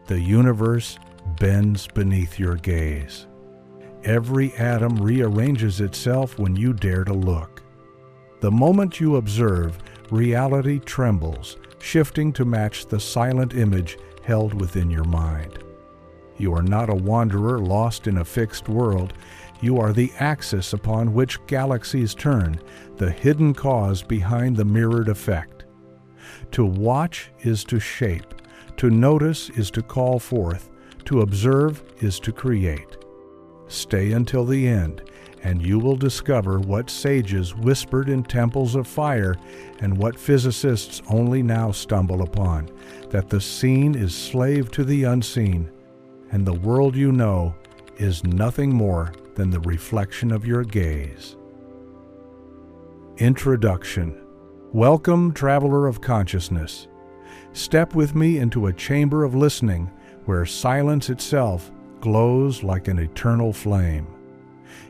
The universe bends beneath your gaze. Every atom rearranges itself when you dare to look. The moment you observe, reality trembles, shifting to match the silent image held within your mind. You are not a wanderer lost in a fixed world. You are the axis upon which galaxies turn, the hidden cause behind the mirrored effect. To watch is to shape. To notice is to call forth. To observe is to create. Stay until the end, and you will discover what sages whispered in temples of fire and what physicists only now stumble upon, that the seen is slave to the unseen, and the world you know is nothing more than the reflection of your gaze. Introduction. Welcome, traveler of consciousness. Step with me into a chamber of listening where silence itself glows like an eternal flame.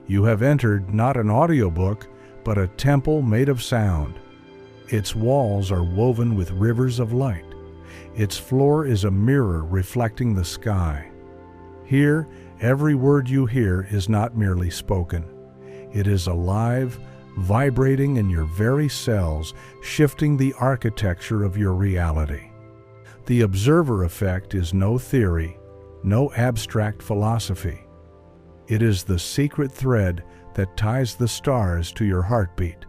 You have entered not an audiobook, but a temple made of sound. Its walls are woven with rivers of light. Its floor is a mirror reflecting the sky. Here, every word you hear is not merely spoken. It is alive, vibrating in your very cells, shifting the architecture of your reality. The observer effect is no theory, no abstract philosophy. It is the secret thread that ties the stars to your heartbeat,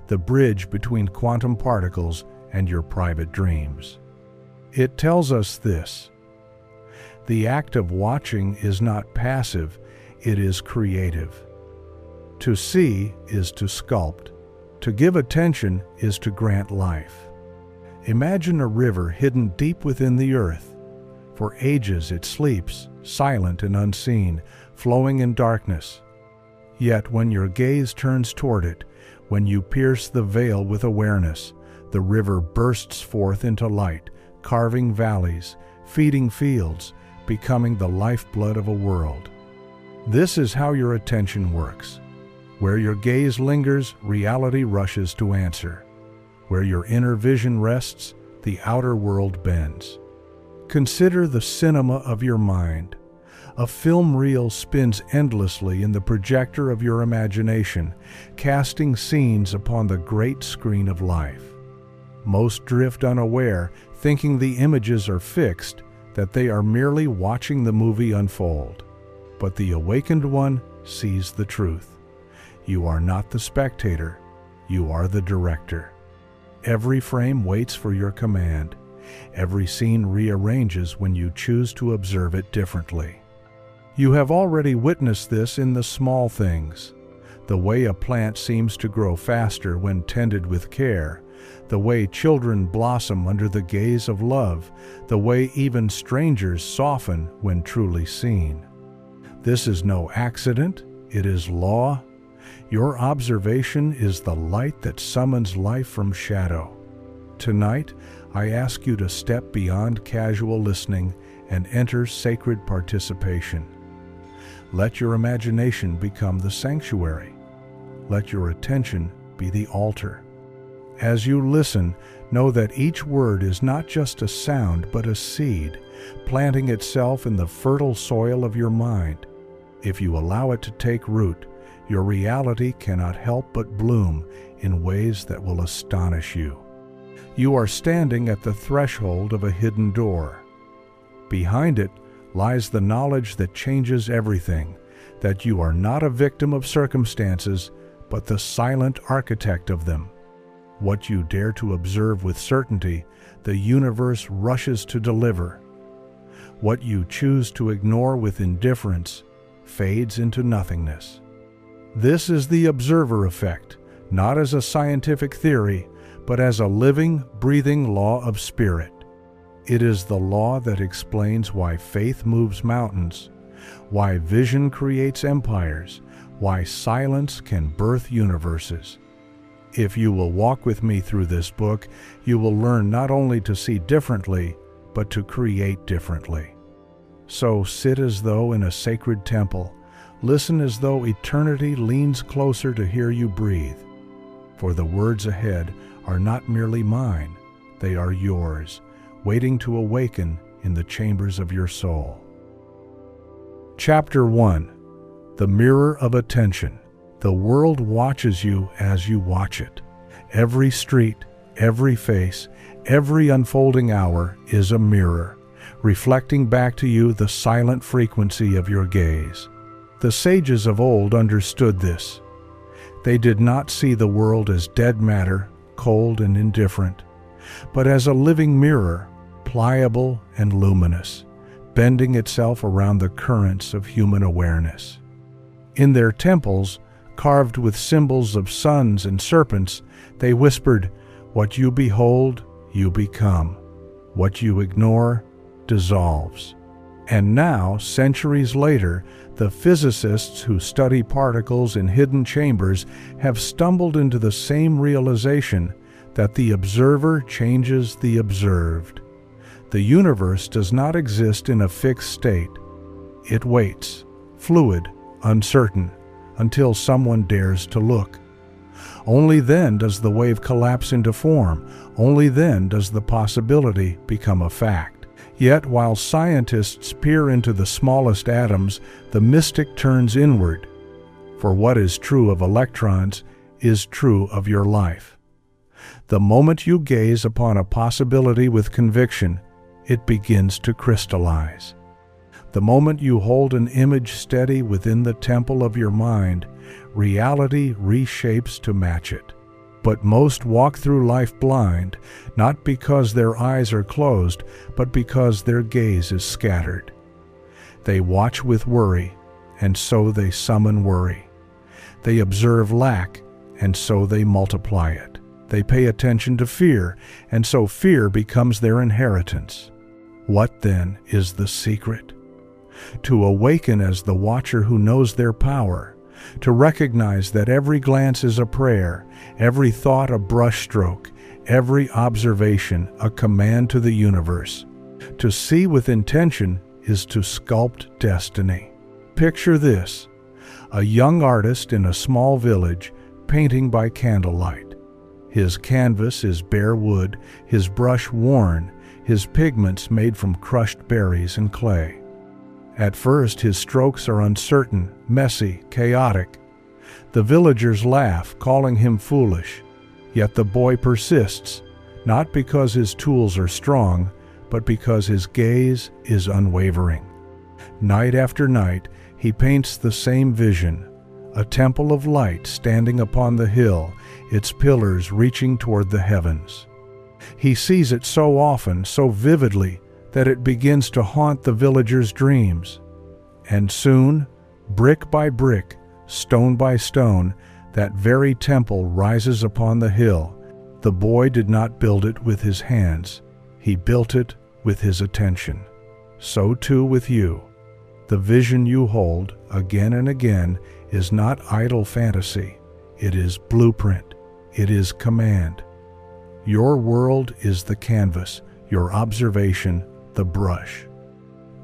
the bridge between quantum particles and your private dreams. It tells us this: the act of watching is not passive, it is creative. To see is to sculpt. To give attention is to grant life. Imagine a river hidden deep within the earth. For ages it sleeps, silent and unseen, flowing in darkness. Yet when your gaze turns toward it, when you pierce the veil with awareness, the river bursts forth into light, carving valleys, feeding fields, becoming the lifeblood of a world. This is how your attention works. Where your gaze lingers, reality rushes to answer. Where your inner vision rests, the outer world bends. Consider the cinema of your mind. A film reel spins endlessly in the projector of your imagination, casting scenes upon the great screen of life. Most drift unaware, thinking the images are fixed, that they are merely watching the movie unfold. But the awakened one sees the truth. You are not the spectator, you are the director. Every frame waits for your command. Every scene rearranges when you choose to observe it differently. You have already witnessed this in the small things. The way a plant seems to grow faster when tended with care, the way children blossom under the gaze of love, the way even strangers soften when truly seen. This is no accident, it is law. Your observation is the light that summons life from shadow. Tonight, I ask you to step beyond casual listening and enter sacred participation. Let your imagination become the sanctuary. Let your attention be the altar. As you listen, know that each word is not just a sound, but a seed, planting itself in the fertile soil of your mind. If you allow it to take root, your reality cannot help but bloom in ways that will astonish you. You are standing at the threshold of a hidden door. Behind it lies the knowledge that changes everything, that you are not a victim of circumstances, but the silent architect of them. What you dare to observe with certainty, the universe rushes to deliver. What you choose to ignore with indifference fades into nothingness. This is the observer effect, not as a scientific theory, but as a living, breathing law of spirit. It is the law that explains why faith moves mountains, why vision creates empires, why silence can birth universes. If you will walk with me through this book, you will learn not only to see differently, but to create differently. So sit as though in a sacred temple. Listen as though eternity leans closer to hear you breathe. For the words ahead are not merely mine, they are yours, waiting to awaken in the chambers of your soul. Chapter 1. The Mirror of Attention. The world watches you as you watch it. Every street, every face, every unfolding hour is a mirror, reflecting back to you the silent frequency of your gaze. The sages of old understood this. They did not see the world as dead matter, cold and indifferent, but as a living mirror, pliable and luminous, bending itself around the currents of human awareness. In their temples, carved with symbols of suns and serpents, they whispered, "What you behold, you become. What you ignore, dissolves." And now, centuries later, the physicists who study particles in hidden chambers have stumbled into the same realization that the observer changes the observed. The universe does not exist in a fixed state. It waits, fluid, uncertain, until someone dares to look. Only then does the wave collapse into form. Only then does the possibility become a fact. Yet, while scientists peer into the smallest atoms, the mystic turns inward. For what is true of electrons is true of your life. The moment you gaze upon a possibility with conviction, it begins to crystallize. The moment you hold an image steady within the temple of your mind, reality reshapes to match it. But most walk through life blind, not because their eyes are closed, but because their gaze is scattered. They watch with worry, and so they summon worry. They observe lack, and so they multiply it. They pay attention to fear, and so fear becomes their inheritance. What then is the secret? To awaken as the watcher who knows their power, to recognize that every glance is a prayer, every thought a brushstroke, every observation a command to the universe. To see with intention is to sculpt destiny. Picture this: a young artist in a small village painting by candlelight. His canvas is bare wood, his brush worn, his pigments made from crushed berries and clay. At first, his strokes are uncertain, messy, chaotic. The villagers laugh, calling him foolish. Yet the boy persists, not because his tools are strong, but because his gaze is unwavering. Night after night, he paints the same vision, a temple of light standing upon the hill, its pillars reaching toward the heavens. He sees it so often, so vividly, that it begins to haunt the villagers' dreams. And soon, brick by brick, stone by stone, that very temple rises upon the hill. The boy did not build it with his hands. He built it with his attention. So too with you. The vision you hold, again and again, is not idle fantasy. It is blueprint. It is command. Your world is the canvas, your observation the brush.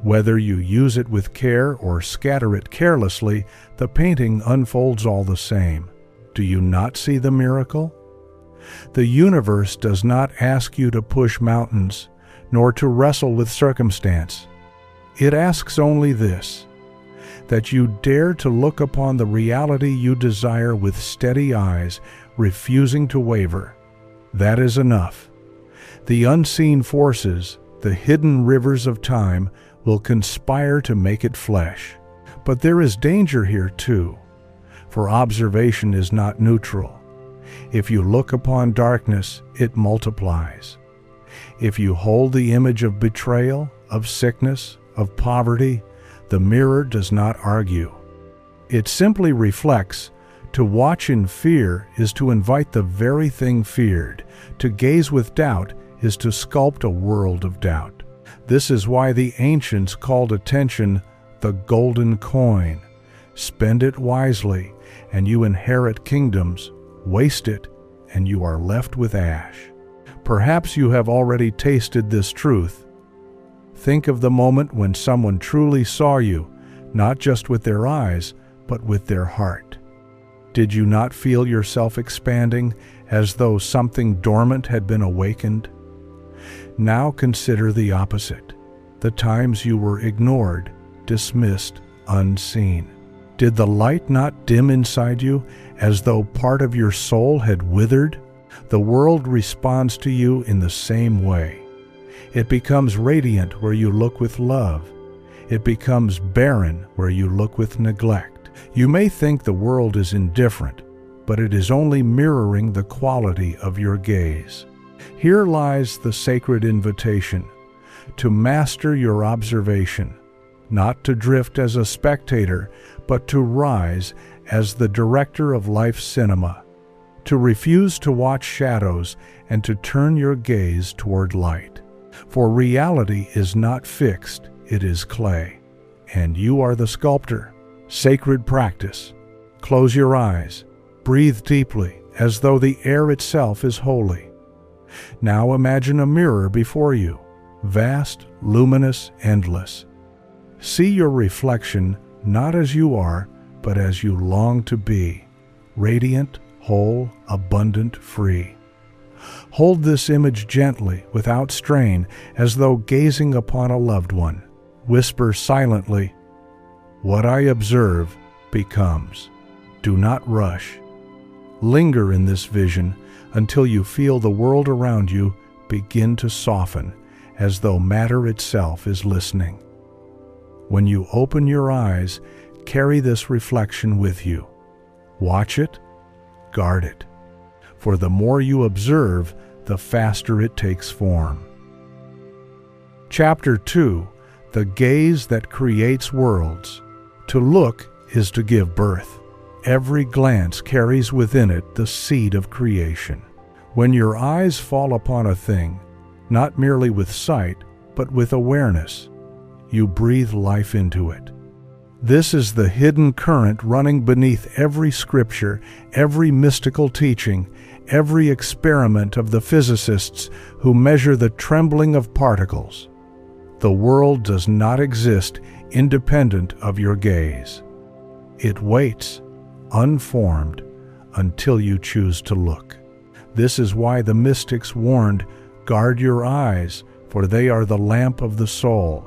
Whether you use it with care or scatter it carelessly, the painting unfolds all the same. Do you not see the miracle? The universe does not ask you to push mountains, nor to wrestle with circumstance. It asks only this: that you dare to look upon the reality you desire with steady eyes, refusing to waver. That is enough. The unseen forces, the hidden rivers of time, will conspire to make it flesh. But there is danger here too, for observation is not neutral. If you look upon darkness, it multiplies. If you hold the image of betrayal, of sickness, of poverty, the mirror does not argue. It simply reflects. To watch in fear is to invite the very thing feared. To gaze with doubt is to sculpt a world of doubt. This is why the ancients called attention the golden coin. Spend it wisely, and you inherit kingdoms. Waste it, and you are left with ash. Perhaps you have already tasted this truth. Think of the moment when someone truly saw you, not just with their eyes, but with their heart. Did you not feel yourself expanding as though something dormant had been awakened? Now consider the opposite. the times you were ignored, dismissed, unseen. Did the light not dim inside you as though part of your soul had withered? The world responds to you in the same way. It becomes radiant where you look with love. It becomes barren where you look with neglect. You may think the world is indifferent, but it is only mirroring the quality of your gaze. Here lies the sacred invitation to master your observation, not to drift as a spectator, but to rise as the director of life's cinema, to refuse to watch shadows and to turn your gaze toward light. For reality is not fixed, it is clay, and you are the sculptor. Sacred practice. Close your eyes. Breathe deeply, as though the air itself is holy. Now imagine a mirror before you, vast, luminous, endless. See your reflection not as you are, but as you long to be, radiant, whole, abundant, free. Hold this image gently, without strain, as though gazing upon a loved one. Whisper silently, "What I observe becomes." Do not rush. Linger in this vision until you feel the world around you begin to soften, as though matter itself is listening. When you open your eyes, carry this reflection with you. Watch it, guard it. For the more you observe, the faster it takes form. Chapter 2. The Gaze That Creates Worlds. To look is to give birth. Every glance carries within it the seed of creation. When your eyes fall upon a thing, not merely with sight, but with awareness, you breathe life into it. This is the hidden current running beneath every scripture, every mystical teaching, every experiment of the physicists who measure the trembling of particles. The world does not exist independent of your gaze. It waits, unformed, until you choose to look. This is why the mystics warned, "Guard your eyes, for they are the lamp of the soul."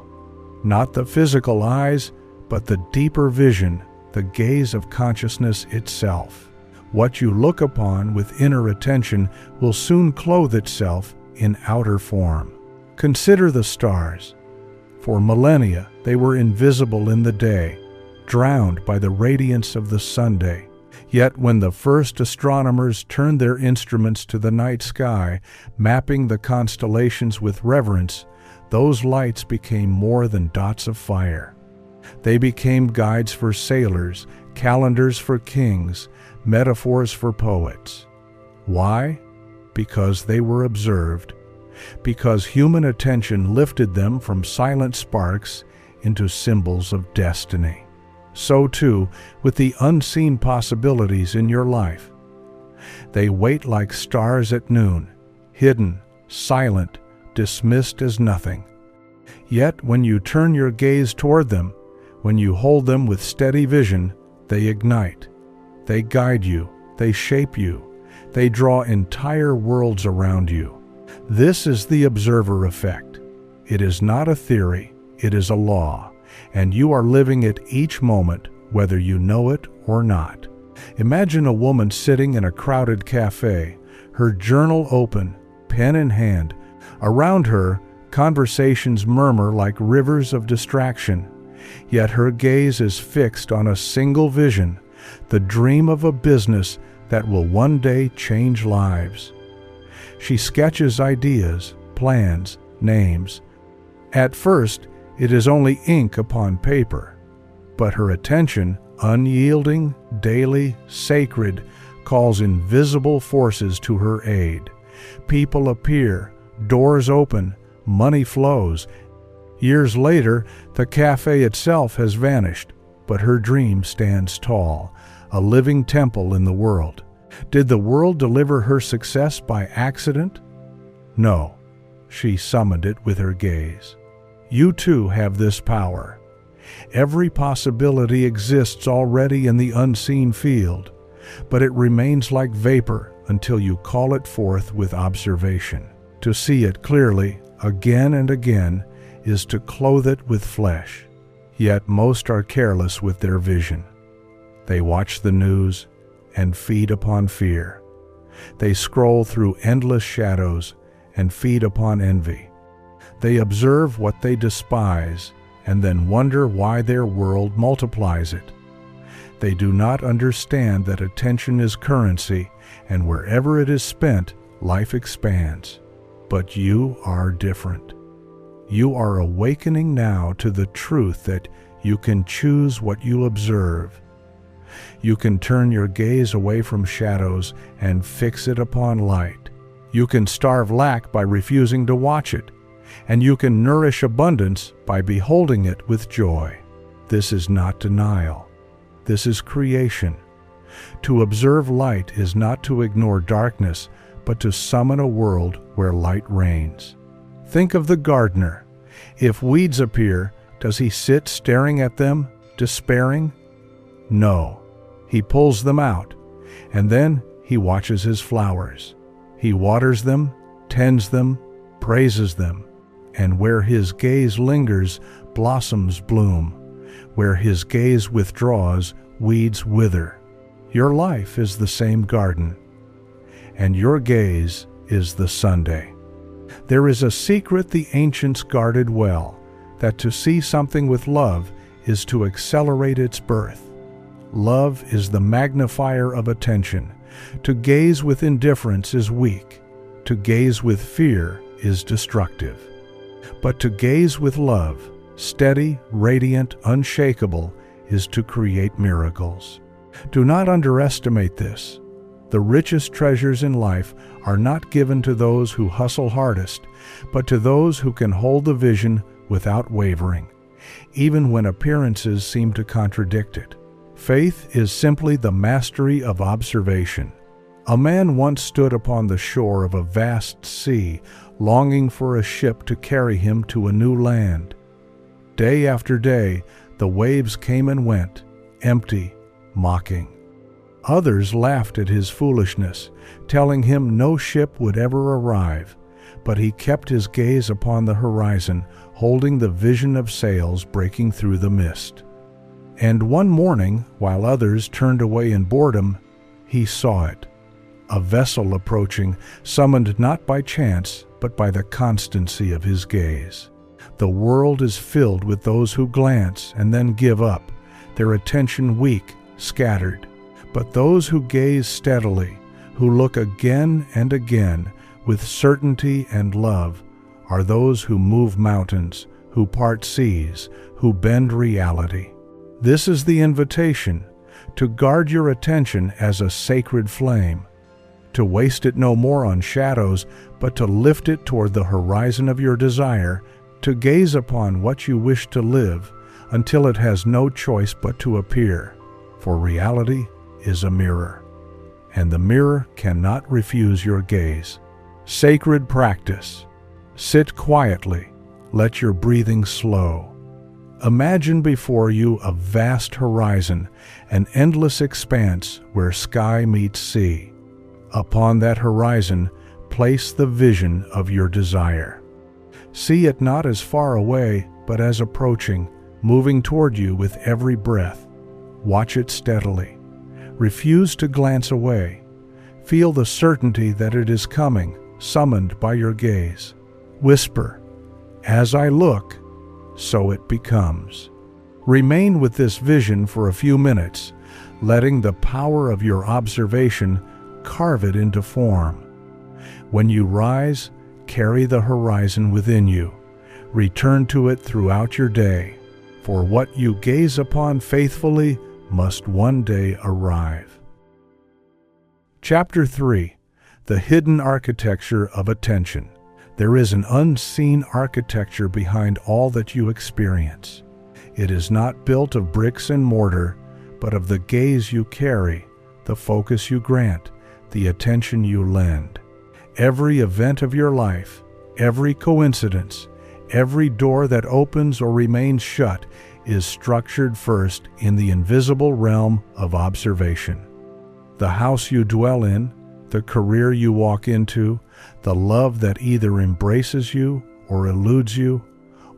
Not the physical eyes, but the deeper vision, the gaze of consciousness itself. What you look upon with inner attention will soon clothe itself in outer form. Consider the stars. For millennia, they were invisible in the day, drowned by the radiance of the Sunday. Yet when the first astronomers turned their instruments to the night sky, mapping the constellations with reverence, those lights became more than dots of fire. They became guides for sailors, calendars for kings, metaphors for poets. Why? Because they were observed. Because human attention lifted them from silent sparks into symbols of destiny. So too with the unseen possibilities in your life. They wait like stars at noon, hidden, silent, dismissed as nothing. Yet when you turn your gaze toward them, when you hold them with steady vision, they ignite. They guide you, they shape you, they draw entire worlds around you. This is the observer effect. It is not a theory, it is a law, and you are living it each moment, whether you know it or not. Imagine a woman sitting in a crowded cafe, her journal open, pen in hand. Around her, conversations murmur like rivers of distraction, yet her gaze is fixed on a single vision, the dream of a business that will one day change lives. She sketches ideas, plans, names. At first, it is only ink upon paper, but her attention, unyielding, daily, sacred, calls invisible forces to her aid. People appear, doors open, money flows. Years later, the cafe itself has vanished, but her dream stands tall, a living temple in the world. Did the world deliver her success by accident? No, she summoned it with her gaze. You too have this power. Every possibility exists already in the unseen field, but it remains like vapor until you call it forth with observation. To see it clearly, again and again, is to clothe it with flesh. Yet most are careless with their vision. They watch the news and feed upon fear. They scroll through endless shadows and feed upon envy. They observe what they despise and then wonder why their world multiplies it. They do not understand that attention is currency, and wherever it is spent, life expands. But you are different. You are awakening now to the truth that you can choose what you observe. You can turn your gaze away from shadows and fix it upon light. You can starve lack by refusing to watch it, and you can nourish abundance by beholding it with joy. This is not denial. This is creation. To observe light is not to ignore darkness, but to summon a world where light reigns. Think of the gardener. If weeds appear, does he sit staring at them, despairing? No. He pulls them out, and then he watches his flowers. He waters them, tends them, praises them, and where his gaze lingers, blossoms bloom. Where his gaze withdraws, weeds wither. Your life is the same garden, and your gaze is the Sunday. There is a secret the ancients guarded well, that to see something with love is to accelerate its birth. Love is the magnifier of attention. To gaze with indifference is weak. To gaze with fear is destructive. But to gaze with love, steady, radiant, unshakable, is to create miracles. Do not underestimate this. The richest treasures in life are not given to those who hustle hardest, but to those who can hold the vision without wavering, even when appearances seem to contradict it. Faith is simply the mastery of observation. A man once stood upon the shore of a vast sea, longing for a ship to carry him to a new land. Day after day, the waves came and went, empty, mocking. Others laughed at his foolishness, telling him no ship would ever arrive, but he kept his gaze upon the horizon, holding the vision of sails breaking through the mist. And one morning, while others turned away in boredom, he saw it. A vessel approaching, summoned not by chance, but by the constancy of his gaze. The world is filled with those who glance and then give up, their attention weak, scattered. But those who gaze steadily, who look again and again with certainty and love, are those who move mountains, who part seas, who bend reality. This is the invitation, to guard your attention as a sacred flame, to waste it no more on shadows, but to lift it toward the horizon of your desire, to gaze upon what you wish to live until it has no choice but to appear, for reality is a mirror, and the mirror cannot refuse your gaze. Sacred practice. Sit quietly, let your breathing slow. Imagine before you a vast horizon, an endless expanse where sky meets sea. Upon that horizon, place the vision of your desire. See it not as far away, but as approaching, moving toward you with every breath. Watch it steadily. Refuse to glance away. Feel the certainty that it is coming, summoned by your gaze. Whisper, "As I look, so it becomes." Remain with this vision for a few minutes, letting the power of your observation carve it into form. When you rise, carry the horizon within you. Return to it throughout your day, for what you gaze upon faithfully must one day arrive. Chapter 3. The Hidden Architecture of Attention. There is an unseen architecture behind all that you experience. It is not built of bricks and mortar, but of the gaze you carry, the focus you grant, the attention you lend. Every event of your life, every coincidence, every door that opens or remains shut is structured first in the invisible realm of observation. The house you dwell in, the career you walk into, the love that either embraces you or eludes you,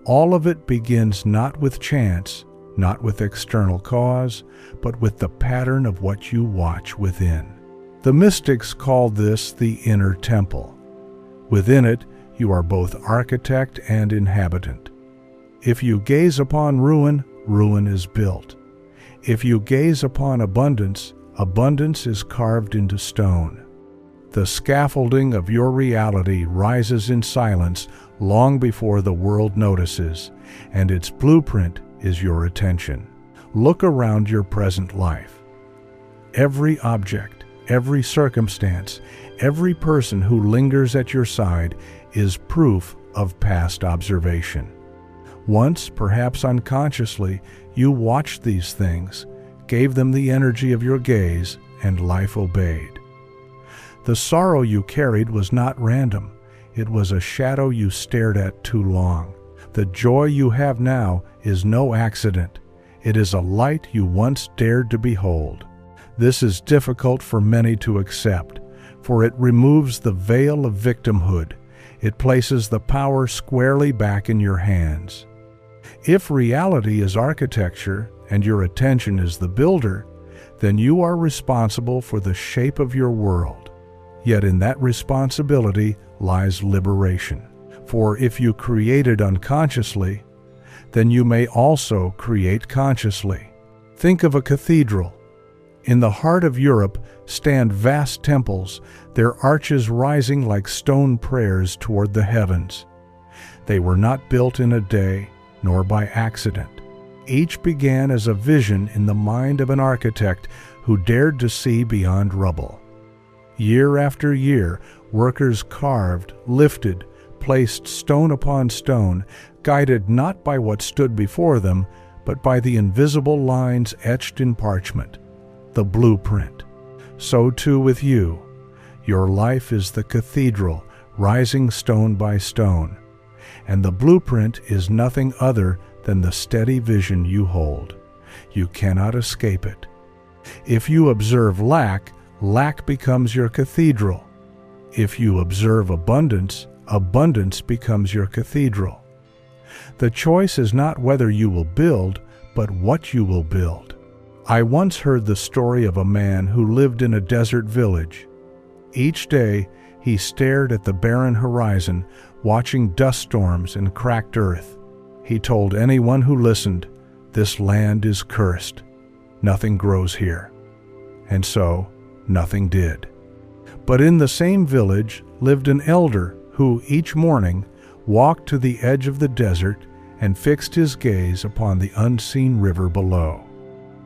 All of it begins not with chance, not with external cause, but with the pattern of what you watch within. The mystics call this the inner temple. Within it, you are both architect and inhabitant. If you gaze upon ruin, ruin is built. If you gaze upon abundance, abundance is carved into stone. The scaffolding of your reality rises in silence long before the world notices, and its blueprint is your attention. Look around your present life. Every object, every circumstance, every person who lingers at your side is proof of past observation. Once, perhaps unconsciously, you watched these things, gave them the energy of your gaze, and life obeyed. The sorrow you carried was not random. It was a shadow you stared at too long. The joy you have now is no accident. It is a light you once dared to behold. This is difficult for many to accept, for it removes the veil of victimhood. It places the power squarely back in your hands. If reality is architecture and your attention is the builder, then you are responsible for the shape of your world. Yet in that responsibility lies liberation. For if you created unconsciously, then you may also create consciously. Think of a cathedral. In the heart of Europe stand vast temples, their arches rising like stone prayers toward the heavens. They were not built in a day, nor by accident. Each began as a vision in the mind of an architect who dared to see beyond rubble. Year after year, workers carved, lifted, placed stone upon stone, guided not by what stood before them, but by the invisible lines etched in parchment, the blueprint. So too with you. Your life is the cathedral, rising stone by stone, and the blueprint is nothing other than the steady vision you hold. You cannot escape it. If you observe lack, lack becomes your cathedral. If you observe abundance, abundance becomes your cathedral. The choice is not whether you will build, but what you will build. I once heard the story of a man who lived in a desert village. Each day, he stared at the barren horizon, watching dust storms and cracked earth. He told anyone who listened, "This land is cursed. Nothing grows here." And so, nothing did. But in the same village lived an elder who, each morning, walked to the edge of the desert and fixed his gaze upon the unseen river below.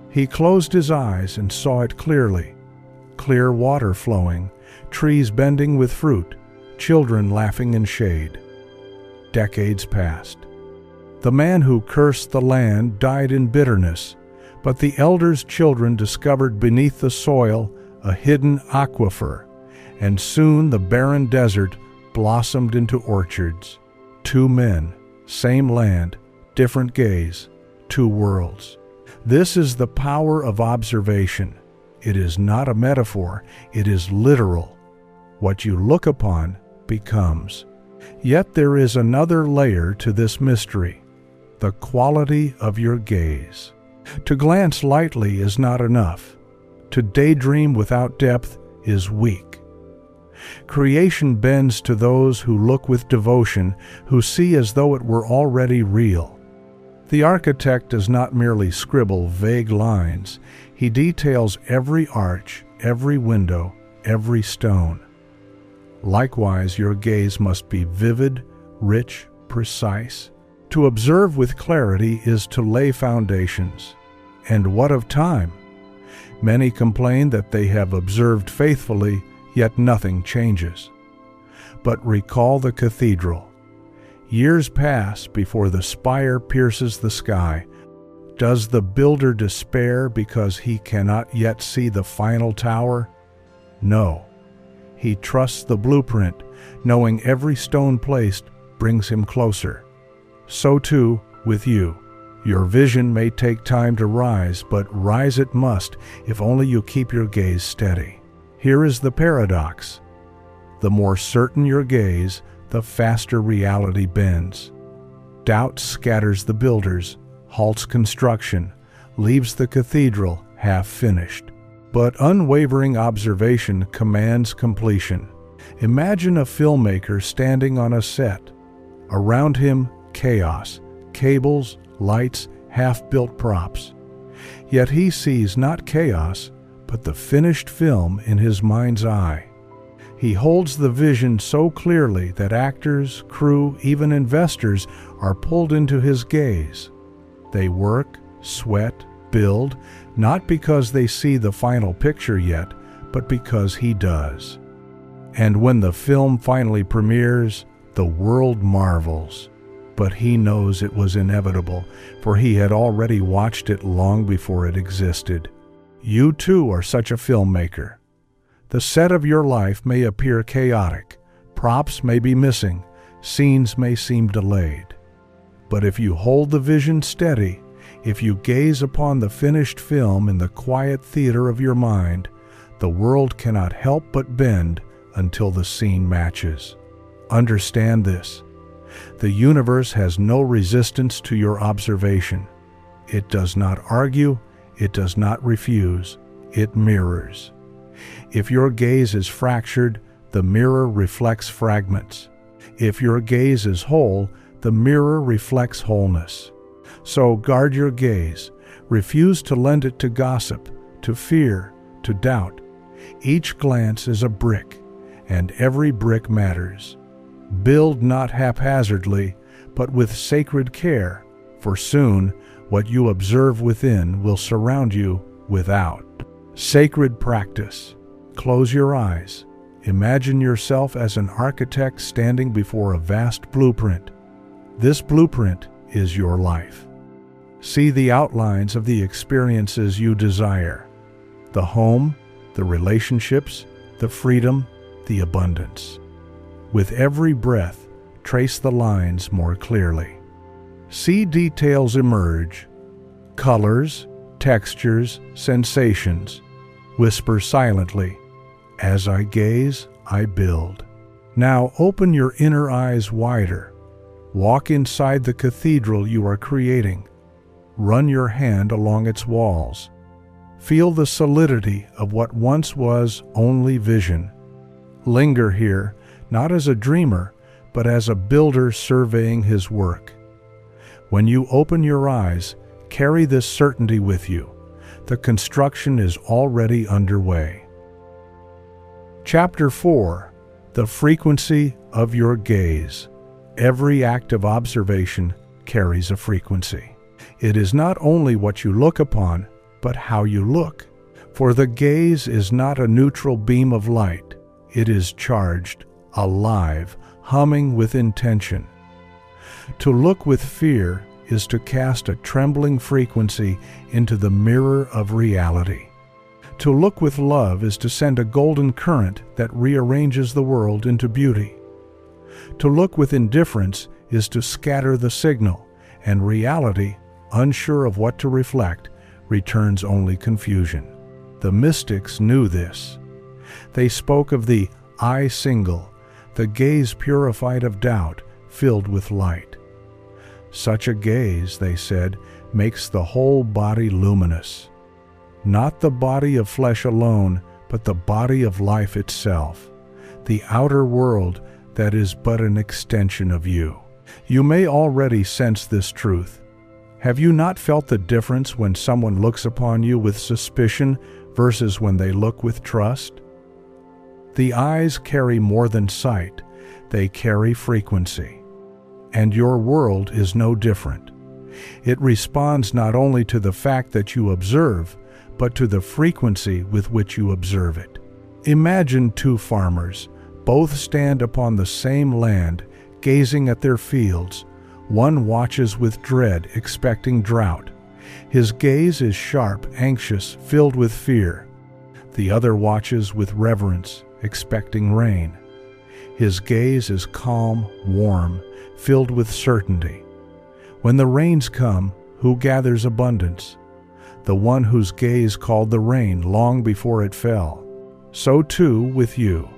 He closed his eyes and saw it clearly. Clear water flowing, trees bending with fruit, children laughing in shade. Decades passed. The man who cursed the land died in bitterness, but the elder's children discovered beneath the soil a hidden aquifer, and soon the barren desert blossomed into orchards. Two men, same land, different gaze, two worlds. This is the power of observation. It is not a metaphor, it is literal. What you look upon becomes. Yet there is another layer to this mystery, the quality of your gaze. To glance lightly is not enough. To daydream without depth is weak. Creation bends to those who look with devotion, who see as though it were already real. The architect does not merely scribble vague lines. He details every arch, every window, every stone. Likewise, your gaze must be vivid, rich, precise. To observe with clarity is to lay foundations. And what of time? Many complain that they have observed faithfully, yet nothing changes. But recall the cathedral. Years pass before the spire pierces the sky. Does the builder despair because he cannot yet see the final tower? No. He trusts the blueprint, knowing every stone placed brings him closer. So too with you. Your vision may take time to rise, but rise it must if only you keep your gaze steady. Here is the paradox. The more certain your gaze, the faster reality bends. Doubt scatters the builders, halts construction, leaves the cathedral half-finished. But unwavering observation commands completion. Imagine a filmmaker standing on a set. Around him, chaos, cables, lights, half-built props. Yet he sees not chaos, but the finished film in his mind's eye. He holds the vision so clearly that actors, crew, even investors are pulled into his gaze. They work, sweat, build, not because they see the final picture yet, but because he does. And when the film finally premieres, the world marvels. But he knows it was inevitable, for he had already watched it long before it existed. You too are such a filmmaker. The set of your life may appear chaotic, props may be missing, scenes may seem delayed. But if you hold the vision steady, if you gaze upon the finished film in the quiet theater of your mind, the world cannot help but bend until the scene matches. Understand this. The universe has no resistance to your observation. It does not argue, it does not refuse, it mirrors. If your gaze is fractured, the mirror reflects fragments. If your gaze is whole, the mirror reflects wholeness. So guard your gaze. Refuse to lend it to gossip, to fear, to doubt. Each glance is a brick, and every brick matters. Build not haphazardly, but with sacred care, for soon what you observe within will surround you without. Sacred practice. Close your eyes. Imagine yourself as an architect standing before a vast blueprint. This blueprint is your life. See the outlines of the experiences you desire. The home, the relationships, the freedom, the abundance. With every breath, trace the lines more clearly. See details emerge. Colors, textures, sensations. Whisper silently, "As I gaze, I build." Now open your inner eyes wider. Walk inside the cathedral you are creating. Run your hand along its walls. Feel the solidity of what once was only vision. Linger here, not as a dreamer, but as a builder surveying his work. When you open your eyes, carry this certainty with you. The construction is already underway. Chapter 4. The frequency of your gaze. Every act of observation carries a frequency. It is not only what you look upon, but how you look. For the gaze is not a neutral beam of light. It is charged, alive, humming with intention. To look with fear is to cast a trembling frequency into the mirror of reality. To look with love is to send a golden current that rearranges the world into beauty. To look with indifference is to scatter the signal, and reality, unsure of what to reflect, returns only confusion. The mystics knew this. They spoke of the eye single, the gaze purified of doubt, filled with light. Such a gaze, they said, makes the whole body luminous. Not the body of flesh alone, but the body of life itself, the outer world that is but an extension of you. You may already sense this truth. Have you not felt the difference when someone looks upon you with suspicion versus when they look with trust? The eyes carry more than sight, they carry frequency. And your world is no different. It responds not only to the fact that you observe, but to the frequency with which you observe it. Imagine two farmers. Both stand upon the same land, gazing at their fields. One watches with dread, expecting drought. His gaze is sharp, anxious, filled with fear. The other watches with reverence, expecting rain. His gaze is calm, warm, filled with certainty. When the rains come, who gathers abundance? The one whose gaze called the rain long before it fell. So too with you.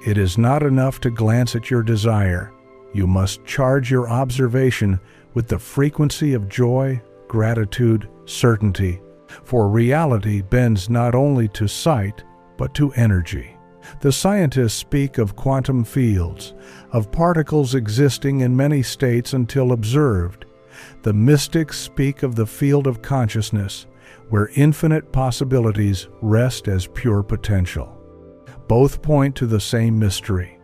It is not enough to glance at your desire. You must charge your observation with the frequency of joy, gratitude, certainty, for reality bends not only to sight, but to energy. The scientists speak of quantum fields, of particles existing in many states until observed. The mystics speak of the field of consciousness, where infinite possibilities rest as pure potential. Both point to the same mystery.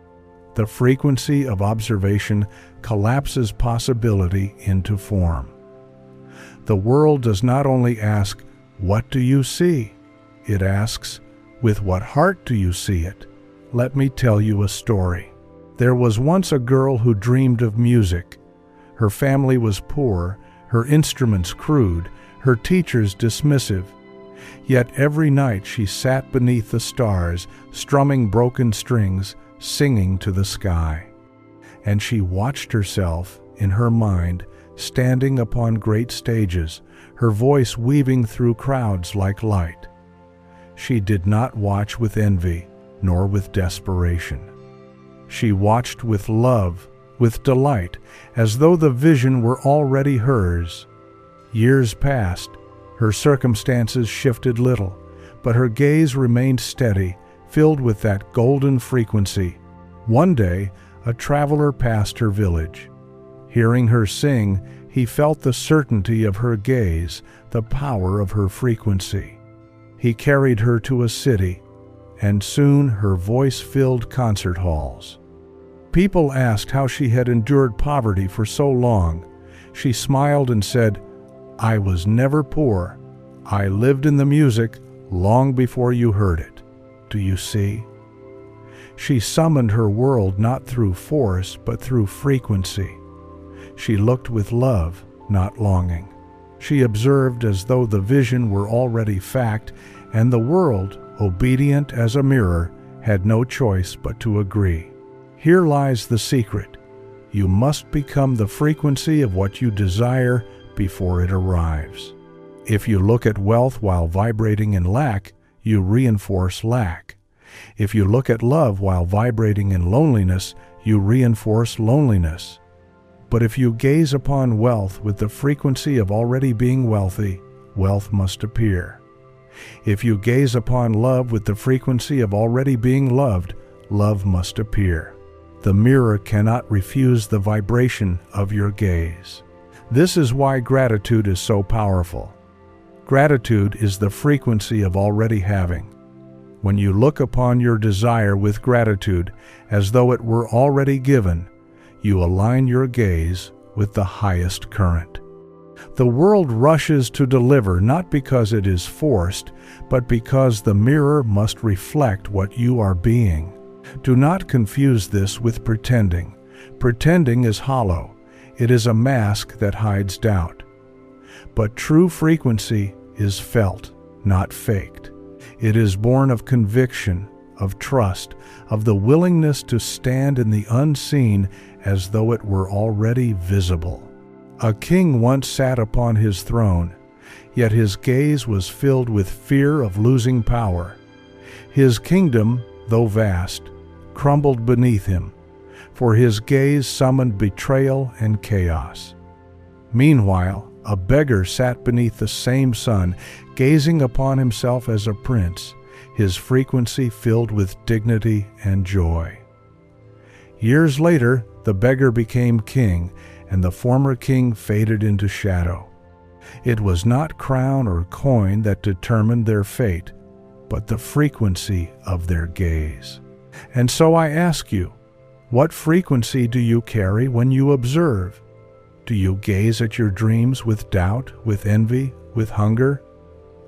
The frequency of observation collapses possibility into form. The world does not only ask, "What do you see?" It asks, "With what heart do you see it?" Let me tell you a story. There was once a girl who dreamed of music. Her family was poor, her instruments crude, her teachers dismissive. Yet every night she sat beneath the stars, strumming broken strings, singing to the sky. And she watched herself, in her mind, standing upon great stages, her voice weaving through crowds like light. She did not watch with envy, nor with desperation. She watched with love, with delight, as though the vision were already hers. Years passed, her circumstances shifted little, but her gaze remained steady, filled with that golden frequency. One day, a traveler passed her village. Hearing her sing, he felt the certainty of her gaze, the power of her frequency. He carried her to a city, and soon her voice filled concert halls. People asked how she had endured poverty for so long. She smiled and said, "I was never poor. I lived in the music long before you heard it. Do you see?" She summoned her world not through force, but through frequency. She looked with love, not longing. She observed as though the vision were already fact, and the world, obedient as a mirror, had no choice but to agree. Here lies the secret. You must become the frequency of what you desire before it arrives. If you look at wealth while vibrating in lack, you reinforce lack. If you look at love while vibrating in loneliness, you reinforce loneliness. But if you gaze upon wealth with the frequency of already being wealthy, wealth must appear. If you gaze upon love with the frequency of already being loved, love must appear. The mirror cannot refuse the vibration of your gaze. This is why gratitude is so powerful. Gratitude is the frequency of already having. When you look upon your desire with gratitude as though it were already given, you align your gaze with the highest current. The world rushes to deliver not because it is forced, but because the mirror must reflect what you are being. Do not confuse this with pretending. Pretending is hollow. It is a mask that hides doubt. But true frequency is felt, not faked. It is born of conviction, of trust, of the willingness to stand in the unseen as though it were already visible. A king once sat upon his throne, yet his gaze was filled with fear of losing power. His kingdom, though vast, crumbled beneath him, for his gaze summoned betrayal and chaos. Meanwhile, a beggar sat beneath the same sun, gazing upon himself as a prince, his frequency filled with dignity and joy. Years later, the beggar became king, and the former king faded into shadow. It was not crown or coin that determined their fate, but the frequency of their gaze. And so I ask you, what frequency do you carry when you observe? Do you gaze at your dreams with doubt, with envy, with hunger?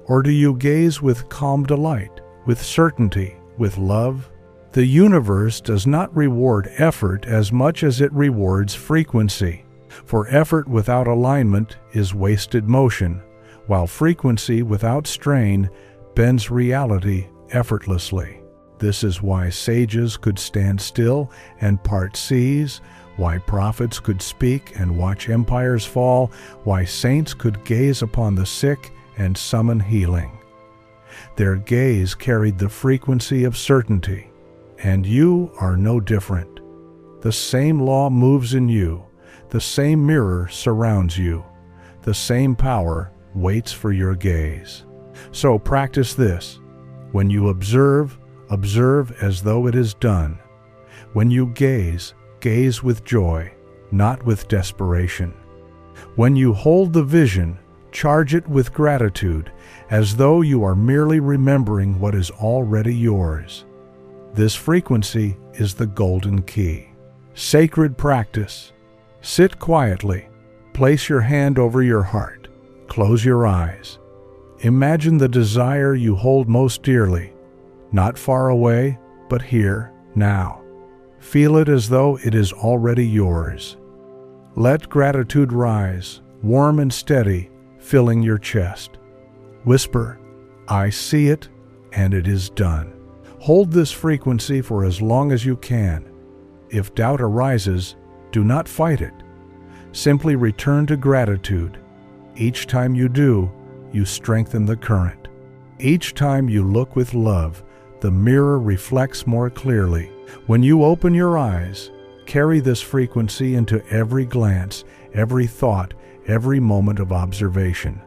Or do you gaze with calm delight, with certainty, with love? The universe does not reward effort as much as it rewards frequency. For effort without alignment is wasted motion, while frequency without strain bends reality effortlessly. This is why sages could stand still and part seas, why prophets could speak and watch empires fall, why saints could gaze upon the sick and summon healing. Their gaze carried the frequency of certainty, and you are no different. The same law moves in you. The same mirror surrounds you. The same power waits for your gaze. So practice this. When you observe, observe as though it is done. When you gaze, gaze with joy, not with desperation. When you hold the vision, charge it with gratitude, as though you are merely remembering what is already yours. This frequency is the golden key. Sacred practice. Sit quietly. Place your hand over your heart. Close your eyes. Imagine the desire you hold most dearly, not far away, but here, now. Feel it as though it is already yours. Let gratitude rise, warm and steady, filling your chest. Whisper, "I see it, and it is done." Hold this frequency for as long as you can. If doubt arises, do not fight it. Simply return to gratitude. Each time you do, you strengthen the current. Each time you look with love, the mirror reflects more clearly. When you open your eyes, carry this frequency into every glance, every thought, every moment of observation.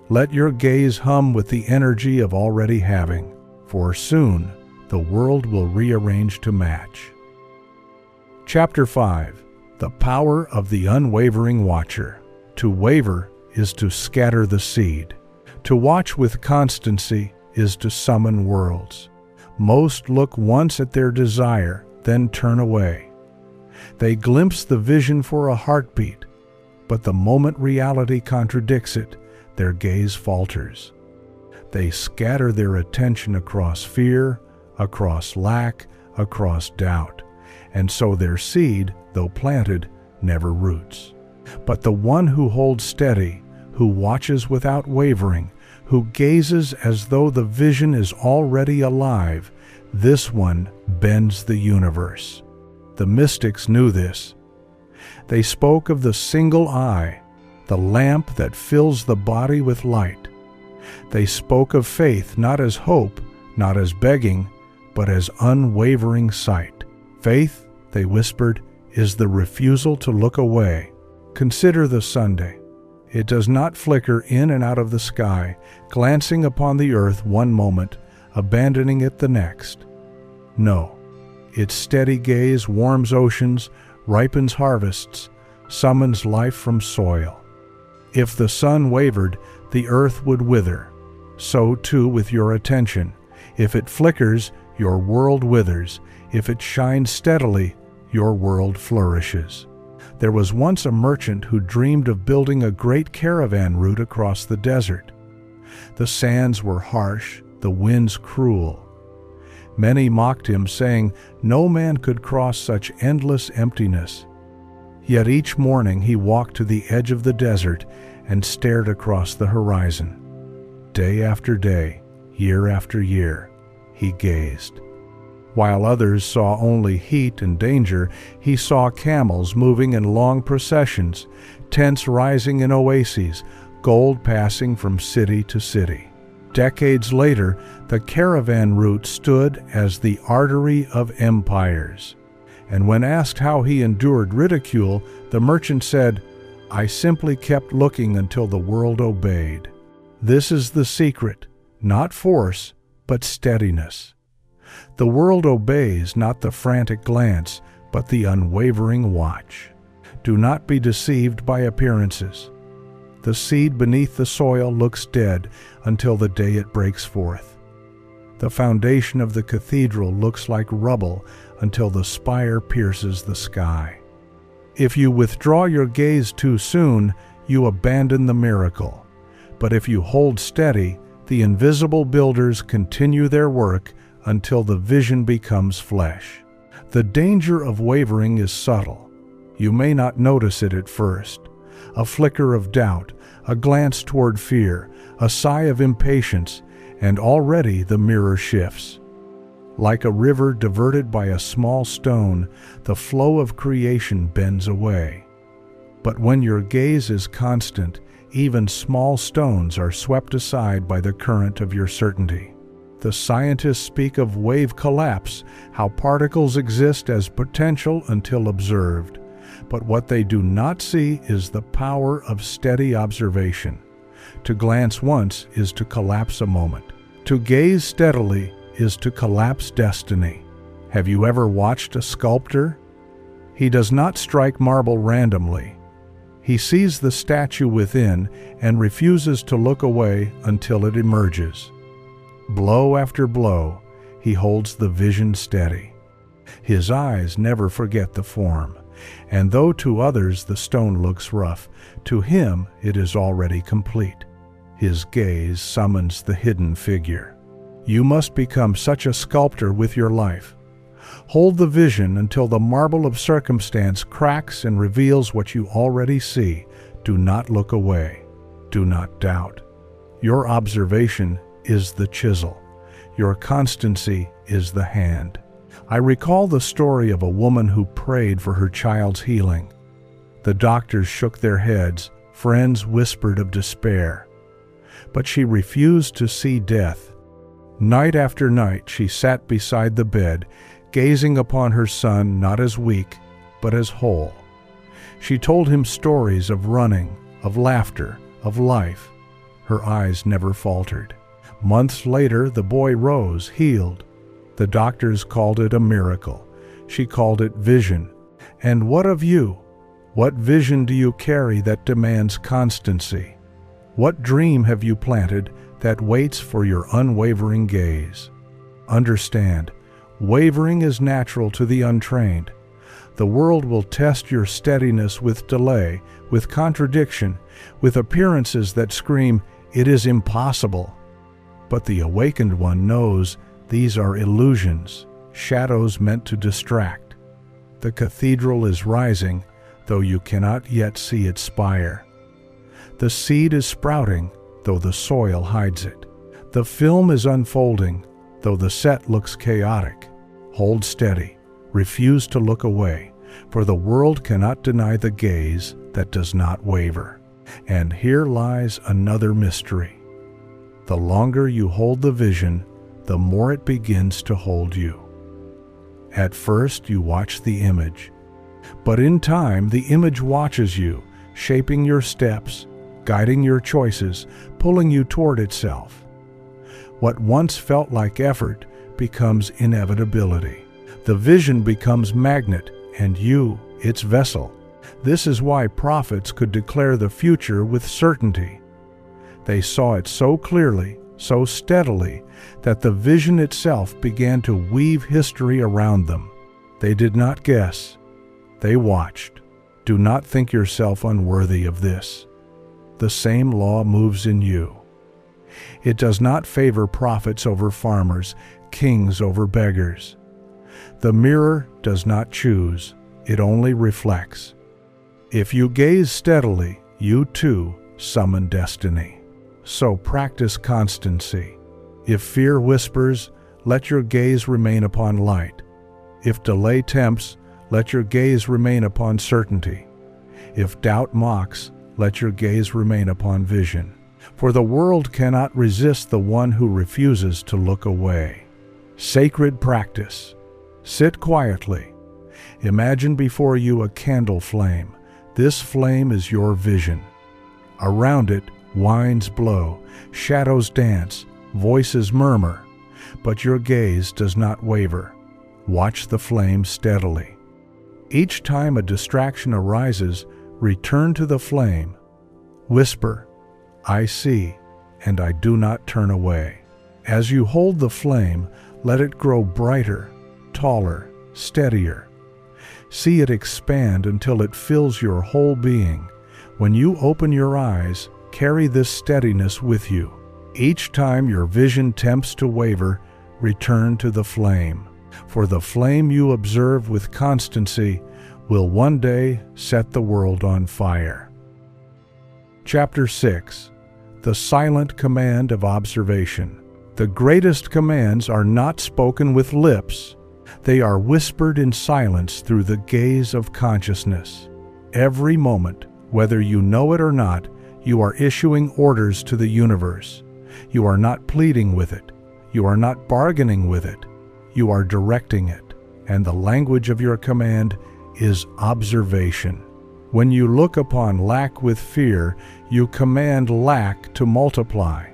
Let your gaze hum with the energy of already having, for soon the world will rearrange to match. Chapter 5. The Power of the Unwavering Watcher. To waver is to scatter the seed. To watch with constancy is to summon worlds. Most look once at their desire, then turn away. They glimpse the vision for a heartbeat, but the moment reality contradicts it, their gaze falters. They scatter their attention across fear, across lack, across doubt, and so their seed, though planted, never roots. But the one who holds steady, who watches without wavering, who gazes as though the vision is already alive, this one bends the universe. The mystics knew this. They spoke of the single eye, the lamp that fills the body with light. They spoke of faith not as hope, not as begging, but as unwavering sight. Faith, they whispered, is the refusal to look away. Consider the Sunday. It does not flicker in and out of the sky, glancing upon the earth one moment, abandoning it the next. No, its steady gaze warms oceans, ripens harvests, summons life from soil. If the sun wavered, the earth would wither. So too with your attention. If it flickers, your world withers. If it shines steadily, your world flourishes. There was once a merchant who dreamed of building a great caravan route across the desert. The sands were harsh, the winds cruel. Many mocked him, saying, "No man could cross such endless emptiness." Yet each morning he walked to the edge of the desert and stared across the horizon. Day after day, year after year, he gazed. While others saw only heat and danger, he saw camels moving in long processions, tents rising in oases, gold passing from city to city. Decades later, the caravan route stood as the artery of empires. And when asked how he endured ridicule, the merchant said, "I simply kept looking until the world obeyed." This is the secret, not force, but steadiness. The world obeys not the frantic glance, but the unwavering watch. Do not be deceived by appearances. The seed beneath the soil looks dead until the day it breaks forth. The foundation of the cathedral looks like rubble until the spire pierces the sky. If you withdraw your gaze too soon, you abandon the miracle. But if you hold steady, the invisible builders continue their work until the vision becomes flesh. The danger of wavering is subtle. You may not notice it at first. A flicker of doubt, a glance toward fear, a sigh of impatience, and already the mirror shifts. Like a river diverted by a small stone, the flow of creation bends away. But when your gaze is constant, even small stones are swept aside by the current of your certainty. The scientists speak of wave collapse, how particles exist as potential until observed. But what they do not see is the power of steady observation. To glance once is to collapse a moment. To gaze steadily is to collapse destiny. Have you ever watched a sculptor? He does not strike marble randomly. He sees the statue within and refuses to look away until it emerges. Blow after blow, he holds the vision steady. His eyes never forget the form, and though to others the stone looks rough, to him it is already complete. His gaze summons the hidden figure. You must become such a sculptor with your life. Hold the vision until the marble of circumstance cracks and reveals what you already see. Do not look away. Do not doubt. Your observation is the chisel. Your constancy is the hand. I recall the story of a woman who prayed for her child's healing. The doctors shook their heads, friends whispered of despair. But she refused to see death. Night after night she sat beside the bed, gazing upon her son not as weak, but as whole. She told him stories of running, of laughter, of life. Her eyes never faltered. Months later, the boy rose, healed. The doctors called it a miracle. She called it vision. And what of you? What vision do you carry that demands constancy? What dream have you planted that waits for your unwavering gaze? Understand, wavering is natural to the untrained. The world will test your steadiness with delay, with contradiction, with appearances that scream, "It is impossible." But the awakened one knows these are illusions, shadows meant to distract. The cathedral is rising, though you cannot yet see its spire. The seed is sprouting, though the soil hides it. The film is unfolding, though the set looks chaotic. Hold steady, refuse to look away, for the world cannot deny the gaze that does not waver. And here lies another mystery. The longer you hold the vision, the more it begins to hold you. At first you watch the image, but in time the image watches you, shaping your steps, guiding your choices, pulling you toward itself. What once felt like effort becomes inevitability. The vision becomes magnet, and you, its vessel. This is why prophets could declare the future with certainty. They saw it so clearly, so steadily, that the vision itself began to weave history around them. They did not guess. They watched. Do not think yourself unworthy of this. The same law moves in you. It does not favor prophets over farmers, kings over beggars. The mirror does not choose, it only reflects. If you gaze steadily, you too summon destiny. So practice constancy. If fear whispers, let your gaze remain upon light. If delay tempts, let your gaze remain upon certainty. If doubt mocks, let your gaze remain upon vision. For the world cannot resist the one who refuses to look away. Sacred practice. Sit quietly. Imagine before you a candle flame. This flame is your vision. Around it, winds blow, shadows dance, voices murmur, but your gaze does not waver. Watch the flame steadily. Each time a distraction arises, return to the flame. Whisper, "I see, and I do not turn away." As you hold the flame, let it grow brighter, taller, steadier. See it expand until it fills your whole being. When you open your eyes, carry this steadiness with you. Each time your vision tempts to waver, return to the flame. For the flame you observe with constancy will one day set the world on fire. Chapter 6. The Silent Command of Observation. The greatest commands are not spoken with lips. They are whispered in silence through the gaze of consciousness. Every moment, whether you know it or not, you are issuing orders to the universe. You are not pleading with it. You are not bargaining with it. You are directing it. And the language of your command is observation. When you look upon lack with fear, you command lack to multiply.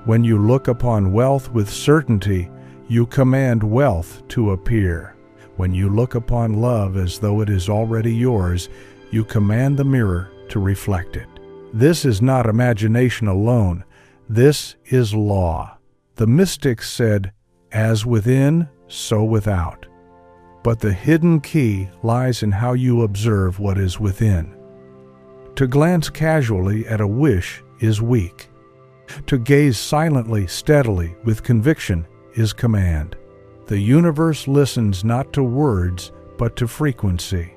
When you look upon wealth with certainty, you command wealth to appear. When you look upon love as though it is already yours, you command the mirror to reflect it. This is not imagination alone. This is law. The mystics said, "As within, so without." But the hidden key lies in how you observe what is within. To glance casually at a wish is weak. To gaze silently, steadily, with conviction is command. The universe listens not to words, but to frequency.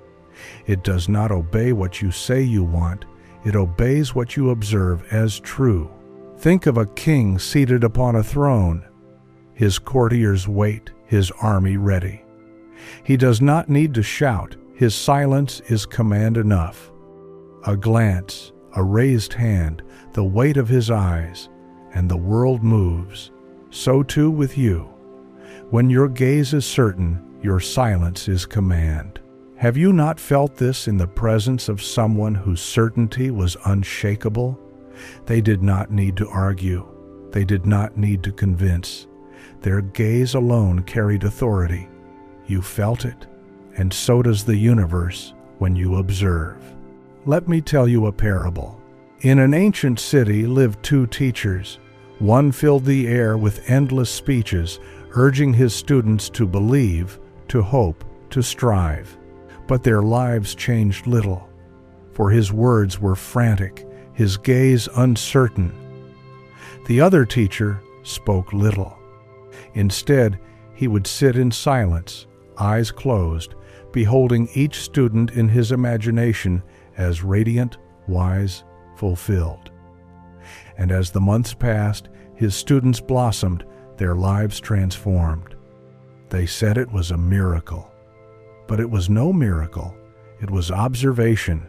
It does not obey what you say you want. It obeys what you observe as true. Think of a king seated upon a throne. His courtiers wait, his army ready. He does not need to shout. His silence is command enough. A glance, a raised hand, the weight of his eyes, and the world moves. So too with you. When your gaze is certain, your silence is command. Have you not felt this in the presence of someone whose certainty was unshakable? They did not need to argue. They did not need to convince. Their gaze alone carried authority. You felt it, and so does the universe when you observe. Let me tell you a parable. In an ancient city lived two teachers. One filled the air with endless speeches, urging his students to believe, to hope, to strive. But their lives changed little, for his words were frantic, his gaze uncertain. The other teacher spoke little. Instead, he would sit in silence, eyes closed, beholding each student in his imagination as radiant, wise, fulfilled. And as the months passed, his students blossomed, their lives transformed. They said it was a miracle. But it was no miracle. It was observation.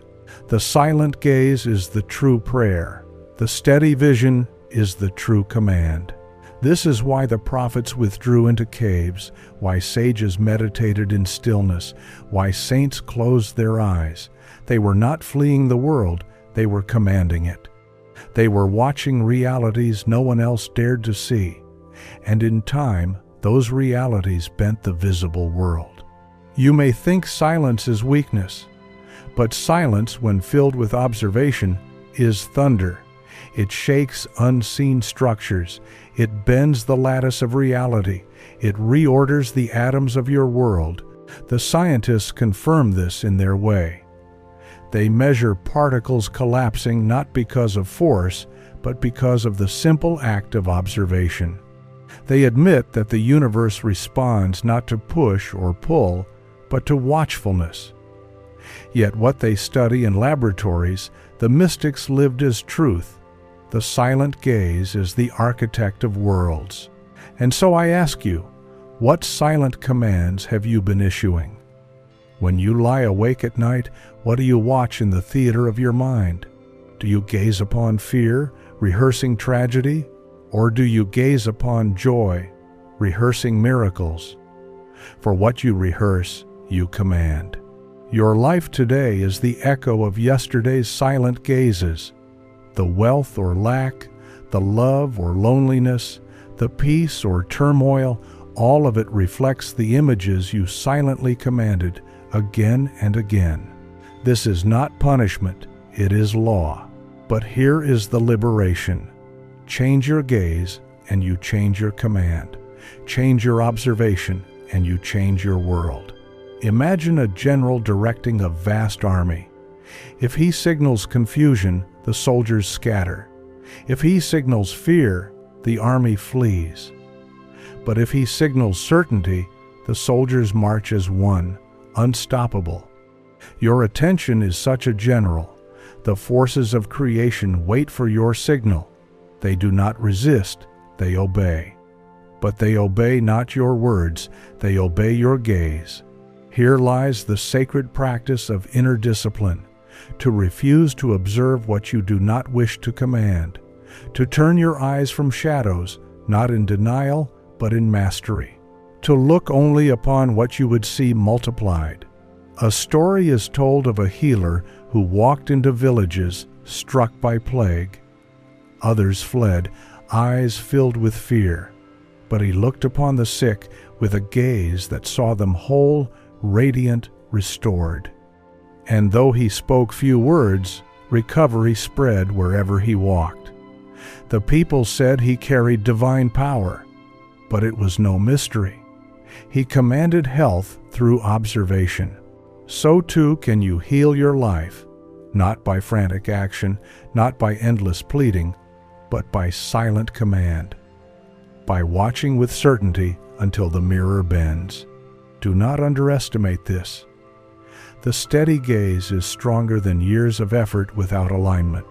The silent gaze is the true prayer. The steady vision is the true command. This is why the prophets withdrew into caves, why sages meditated in stillness, why saints closed their eyes. They were not fleeing the world, they were commanding it. They were watching realities no one else dared to see, and in time, those realities bent the visible world. You may think silence is weakness, but silence, when filled with observation, is thunder. It shakes unseen structures. It bends the lattice of reality. It reorders the atoms of your world. The scientists confirm this in their way. They measure particles collapsing not because of force, but because of the simple act of observation. They admit that the universe responds not to push or pull, but to watchfulness. Yet what they study in laboratories, the mystics lived as truth. The silent gaze is the architect of worlds. And so I ask you, what silent commands have you been issuing? When you lie awake at night, what do you watch in the theater of your mind? Do you gaze upon fear, rehearsing tragedy? Or do you gaze upon joy, rehearsing miracles? For what you rehearse, you command. Your life today is the echo of yesterday's silent gazes. The wealth or lack, the love or loneliness, the peace or turmoil, all of it reflects the images you silently commanded again and again. This is not punishment, it is law. But here is the liberation. Change your gaze and you change your command. Change your observation and you change your world. Imagine a general directing a vast army. If he signals confusion, the soldiers scatter. If he signals fear, the army flees. But if he signals certainty, the soldiers march as one, unstoppable. Your attention is such a general. The forces of creation wait for your signal. They do not resist, they obey. But they obey not your words, they obey your gaze. Here lies the sacred practice of inner discipline, to refuse to observe what you do not wish to command, to turn your eyes from shadows not in denial, but in mastery. To look only upon what you would see multiplied. A story is told of a healer who walked into villages struck by plague. Others fled, eyes filled with fear, but he looked upon the sick with a gaze that saw them whole, radiant, restored. And though he spoke few words, recovery spread wherever he walked. The people said he carried divine power, but it was no mystery. He commanded health through observation. So too can you heal your life, not by frantic action, not by endless pleading, but by silent command, by watching with certainty until the mirror bends. Do not underestimate this. The steady gaze is stronger than years of effort without alignment.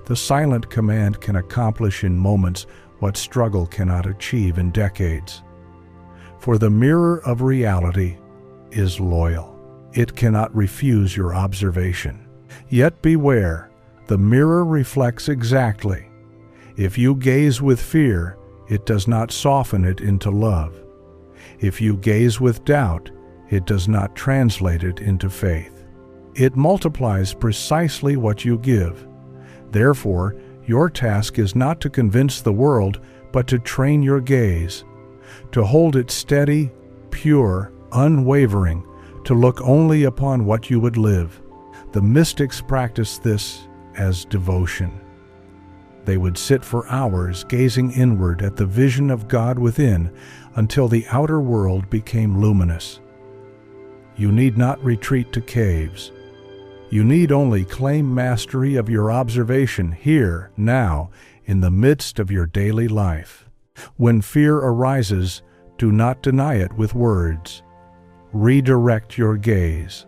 The silent command can accomplish in moments what struggle cannot achieve in decades. For the mirror of reality is loyal. It cannot refuse your observation. Yet beware, the mirror reflects exactly. If you gaze with fear, it does not soften it into love. If you gaze with doubt, it does not translate it into faith. It multiplies precisely what you give. Therefore, your task is not to convince the world, but to train your gaze, to hold it steady, pure, unwavering, to look only upon what you would live. The mystics practiced this as devotion. They would sit for hours gazing inward at the vision of God within until the outer world became luminous. You need not retreat to caves. You need only claim mastery of your observation here, now, in the midst of your daily life. When fear arises, do not deny it with words. Redirect your gaze.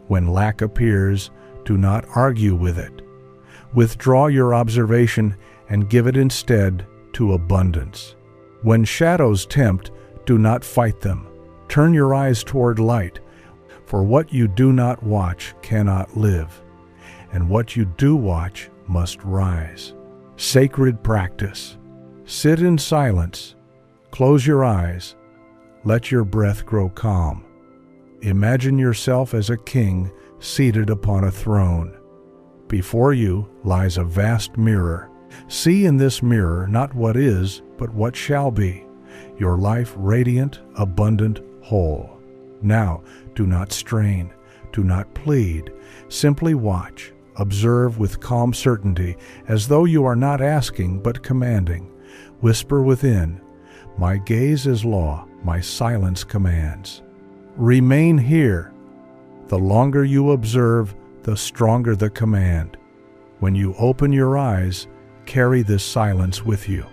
When lack appears, do not argue with it. Withdraw your observation and give it instead to abundance. When shadows tempt, do not fight them. Turn your eyes toward light, for what you do not watch cannot live, and what you do watch must rise. Sacred practice. Sit in silence. Close your eyes. Let your breath grow calm. Imagine yourself as a king seated upon a throne. Before you lies a vast mirror. See in this mirror not what is, but what shall be. Your life radiant, abundant, whole. Now, do not strain, do not plead. Simply watch, observe with calm certainty, as though you are not asking but commanding. Whisper within, my gaze is law, my silence commands. Remain here. The longer you observe, the stronger the command. When you open your eyes, carry this silence with you.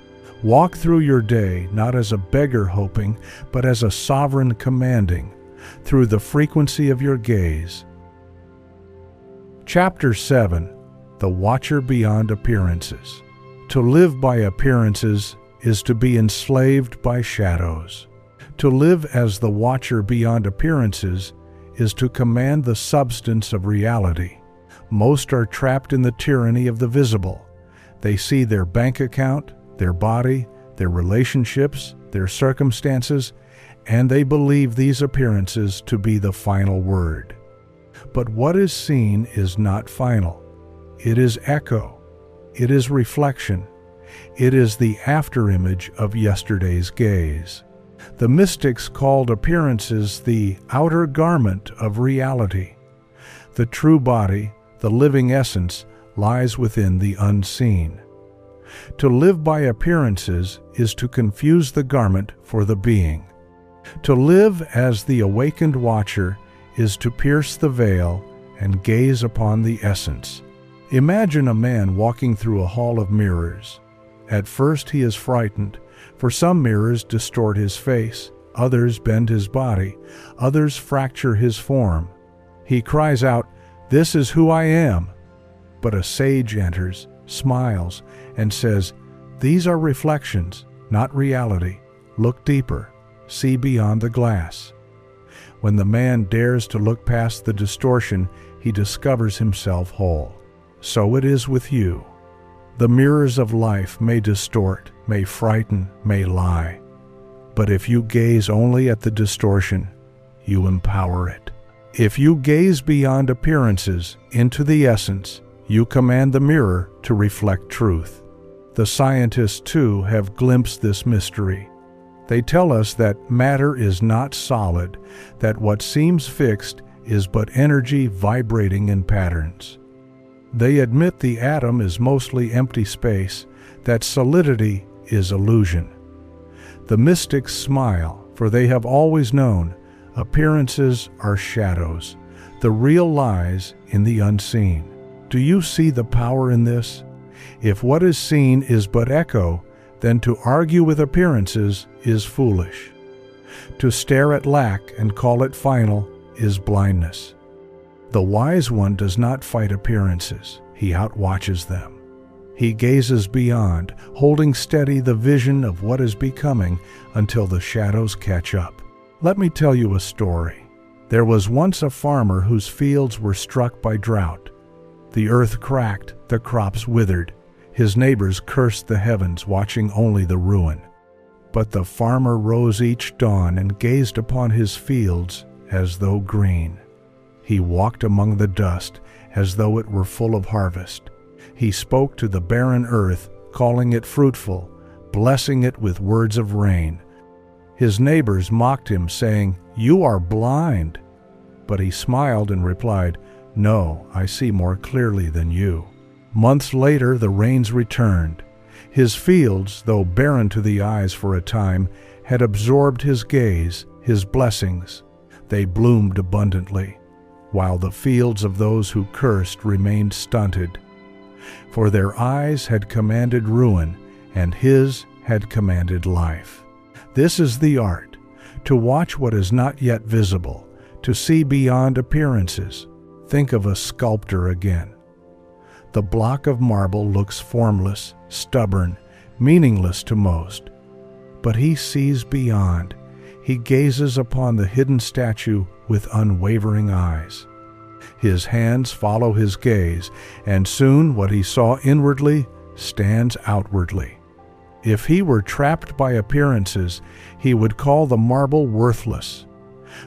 Walk through your day not as a beggar hoping, but as a sovereign commanding, through the frequency of your gaze. Chapter 7. The Watcher Beyond Appearances. To live by appearances is to be enslaved by shadows. To live as the watcher beyond appearances is to command the substance of reality. Most are trapped in the tyranny of the visible. They see their bank account, their body, their relationships, their circumstances, and they believe these appearances to be the final word. But what is seen is not final. It is echo. It is reflection. It is the afterimage of yesterday's gaze. The mystics called appearances the outer garment of reality. The true body, the living essence, lies within the unseen. To live by appearances is to confuse the garment for the being. To live as the awakened watcher is to pierce the veil and gaze upon the essence. Imagine a man walking through a hall of mirrors. At first he is frightened, for some mirrors distort his face, others bend his body, others fracture his form. He cries out, "This is who I am." But a sage enters, smiles, and says, "These are reflections, not reality. Look deeper. See beyond the glass." When the man dares to look past the distortion, he discovers himself whole. So it is with you. The mirrors of life may distort, may frighten, may lie. But if you gaze only at the distortion, you empower it. If you gaze beyond appearances into the essence, you command the mirror to reflect truth. The scientists, too, have glimpsed this mystery. They tell us that matter is not solid, that what seems fixed is but energy vibrating in patterns. They admit the atom is mostly empty space, that solidity is illusion. The mystics smile, for they have always known appearances are shadows. The real lies in the unseen. Do you see the power in this? If what is seen is but echo, then to argue with appearances is foolish. To stare at lack and call it final is blindness. The wise one does not fight appearances. He outwatches them. He gazes beyond, holding steady the vision of what is becoming until the shadows catch up. Let me tell you a story. There was once a farmer whose fields were struck by drought. The earth cracked, the crops withered. His neighbors cursed the heavens, watching only the ruin. But the farmer rose each dawn and gazed upon his fields as though green. He walked among the dust as though it were full of harvest. He spoke to the barren earth, calling it fruitful, blessing it with words of rain. His neighbors mocked him, saying, "You are blind." But he smiled and replied, "No, I see more clearly than you." Months later, the rains returned. His fields, though barren to the eyes for a time, had absorbed his gaze, his blessings. They bloomed abundantly, while the fields of those who cursed remained stunted. For their eyes had commanded ruin, and his had commanded life. This is the art, to watch what is not yet visible, to see beyond appearances. Think of a sculptor again. The block of marble looks formless, stubborn, meaningless to most. But he sees beyond. He gazes upon the hidden statue with unwavering eyes. His hands follow his gaze, and soon what he saw inwardly stands outwardly. If he were trapped by appearances, he would call the marble worthless.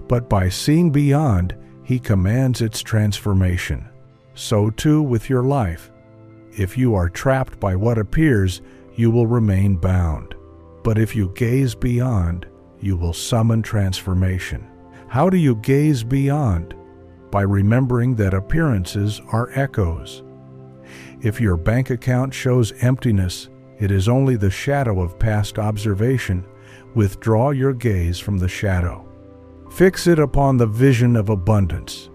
But by seeing beyond, he commands its transformation. So too with your life. If you are trapped by what appears, you will remain bound. But if you gaze beyond, you will summon transformation. How do you gaze beyond? By remembering that appearances are echoes. If your bank account shows emptiness, it is only the shadow of past observation. Withdraw your gaze from the shadow. Fix it upon the vision of abundance.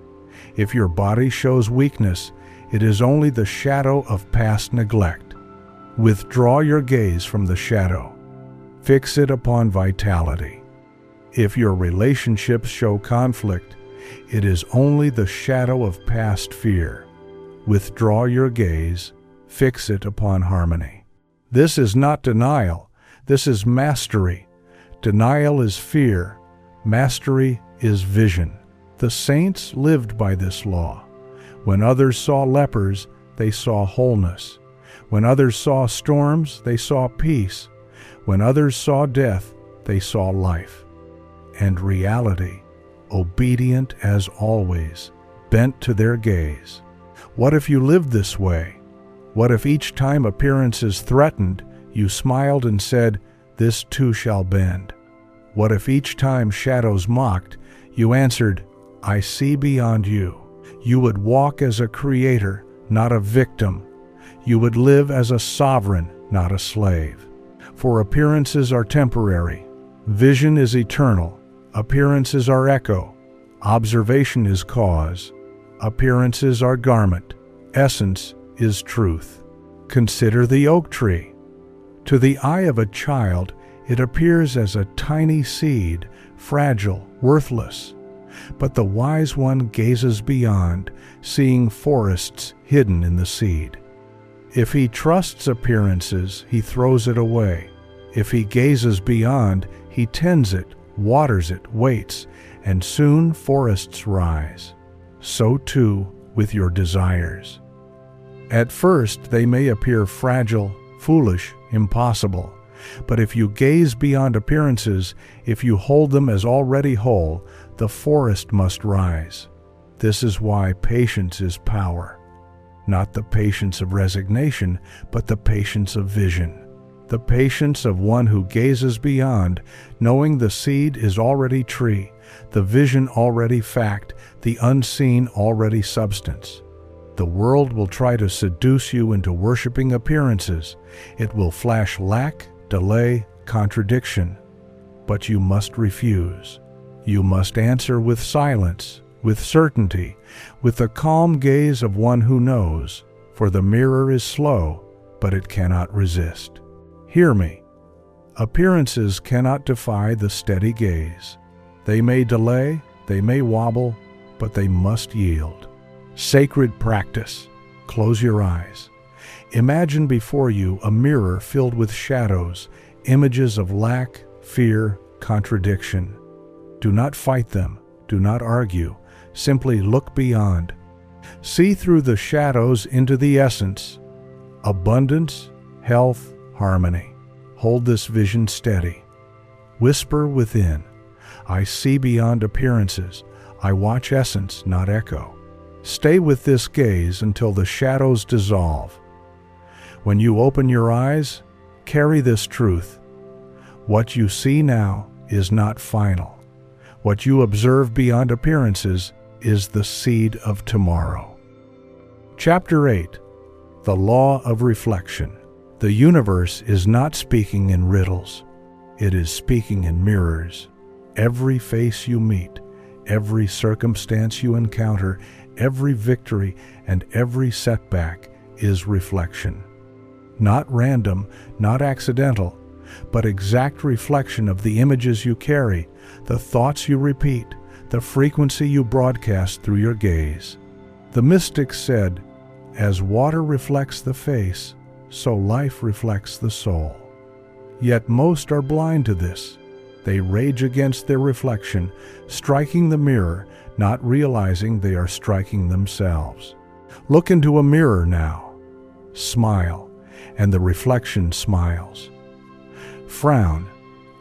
If your body shows weakness, it is only the shadow of past neglect. Withdraw your gaze from the shadow. Fix it upon vitality. If your relationships show conflict, it is only the shadow of past fear. Withdraw your gaze, fix it upon harmony. This is not denial, this is mastery. Denial is fear, mastery is vision. The saints lived by this law. When others saw lepers, they saw wholeness. When others saw storms, they saw peace. When others saw death, they saw life. And reality, obedient as always, bent to their gaze. What if you lived this way? What if each time appearances threatened, you smiled and said, "This too shall bend"? What if each time shadows mocked, you answered, "I see beyond you"? You would walk as a creator, not a victim. You would live as a sovereign, not a slave. For appearances are temporary. Vision is eternal. Appearances are echo. Observation is cause. Appearances are garment. Essence is truth. Consider the oak tree. To the eye of a child, it appears as a tiny seed, fragile, worthless. But the wise one gazes beyond, seeing forests hidden in the seed. If he trusts appearances, he throws it away. If he gazes beyond, he tends it, waters it, waits, and soon forests rise. So too with your desires. At first, they may appear fragile, foolish, impossible. But if you gaze beyond appearances, if you hold them as already whole, the forest must rise. This is why patience is power. Not the patience of resignation, but the patience of vision. The patience of one who gazes beyond, knowing the seed is already tree, the vision already fact, the unseen already substance. The world will try to seduce you into worshiping appearances. It will flash lack, delay, contradiction. But you must refuse. You must answer with silence, with certainty, with the calm gaze of one who knows, for the mirror is slow, but it cannot resist. Hear me. Appearances cannot defy the steady gaze. They may delay, they may wobble, but they must yield. Sacred practice. Close your eyes. Imagine before you a mirror filled with shadows, images of lack, fear, contradiction. Do not fight them. Do not argue. Simply look beyond. See through the shadows into the essence. Abundance, health, harmony. Hold this vision steady. Whisper within. I see beyond appearances. I watch essence, not echo. Stay with this gaze until the shadows dissolve. When you open your eyes, carry this truth. What you see now is not final. What you observe beyond appearances is the seed of tomorrow. Chapter 8. The Law of Reflection. The universe is not speaking in riddles. It is speaking in mirrors. Every face you meet, every circumstance you encounter, every victory and every setback is reflection. Not random, not accidental, but exact reflection of the images you carry, the thoughts you repeat, the frequency you broadcast through your gaze. The mystics said, "As water reflects the face, so life reflects the soul." Yet most are blind to this. They rage against their reflection, striking the mirror, not realizing they are striking themselves. Look into a mirror now. Smile, and the reflection smiles. Frown,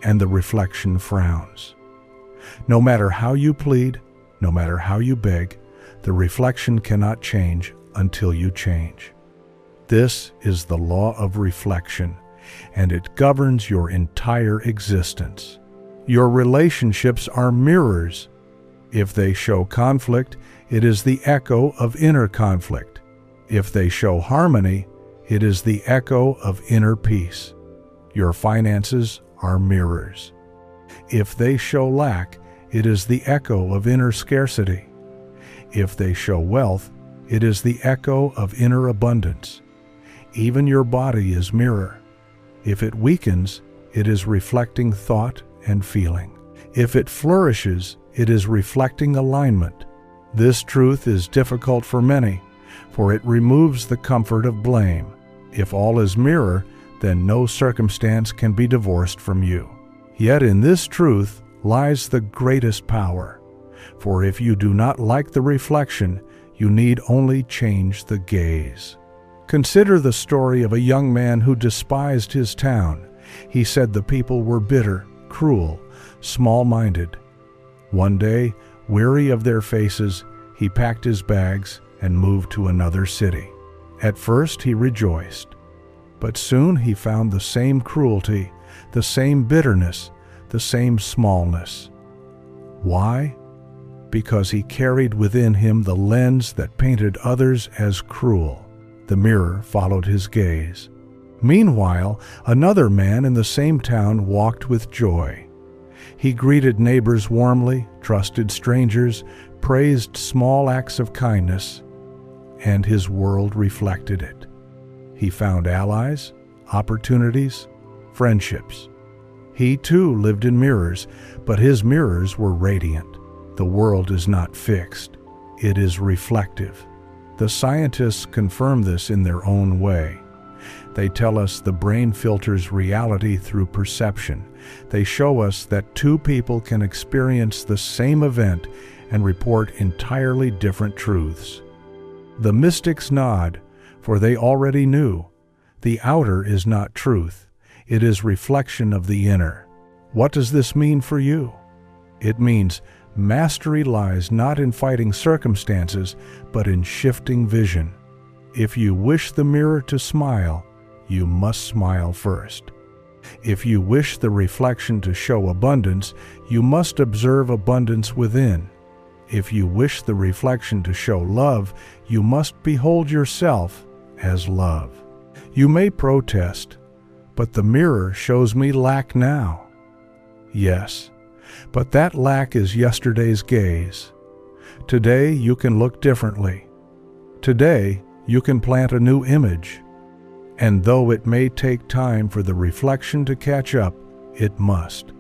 and the reflection frowns. No matter how you plead, no matter how you beg, the reflection cannot change until you change. This is the law of reflection, and it governs your entire existence. Your relationships are mirrors. If they show conflict, it is the echo of inner conflict. If they show harmony, it is the echo of inner peace. Your finances are mirrors. If they show lack, it is the echo of inner scarcity. If they show wealth, it is the echo of inner abundance. Even your body is mirror. If it weakens, it is reflecting thought and feeling. If it flourishes, it is reflecting alignment. This truth is difficult for many, for it removes the comfort of blame. If all is mirror, then no circumstance can be divorced from you. Yet in this truth lies the greatest power. For if you do not like the reflection, you need only change the gaze. Consider the story of a young man who despised his town. He said the people were bitter, cruel, small-minded. One day, weary of their faces, he packed his bags and moved to another city. At first he rejoiced, but soon he found the same cruelty, the same bitterness, the same smallness. Why? Because he carried within him the lens that painted others as cruel. The mirror followed his gaze. Meanwhile, another man in the same town walked with joy. He greeted neighbors warmly, trusted strangers, praised small acts of kindness, and his world reflected it. He found allies, opportunities, friendships. He too lived in mirrors, but his mirrors were radiant. The world is not fixed. It is reflective. The scientists confirm this in their own way. They tell us the brain filters reality through perception. They show us that two people can experience the same event and report entirely different truths. The mystics nod, for they already knew. The outer is not truth. It is reflection of the inner. What does this mean for you? It means mastery lies not in fighting circumstances, but in shifting vision. If you wish the mirror to smile, you must smile first. If you wish the reflection to show abundance, you must observe abundance within. If you wish the reflection to show love, you must behold yourself as love. You may protest, but the mirror shows me lack now. Yes, but that lack is yesterday's gaze. Today you can look differently. Today you can plant a new image. And though it may take time for the reflection to catch up, it must.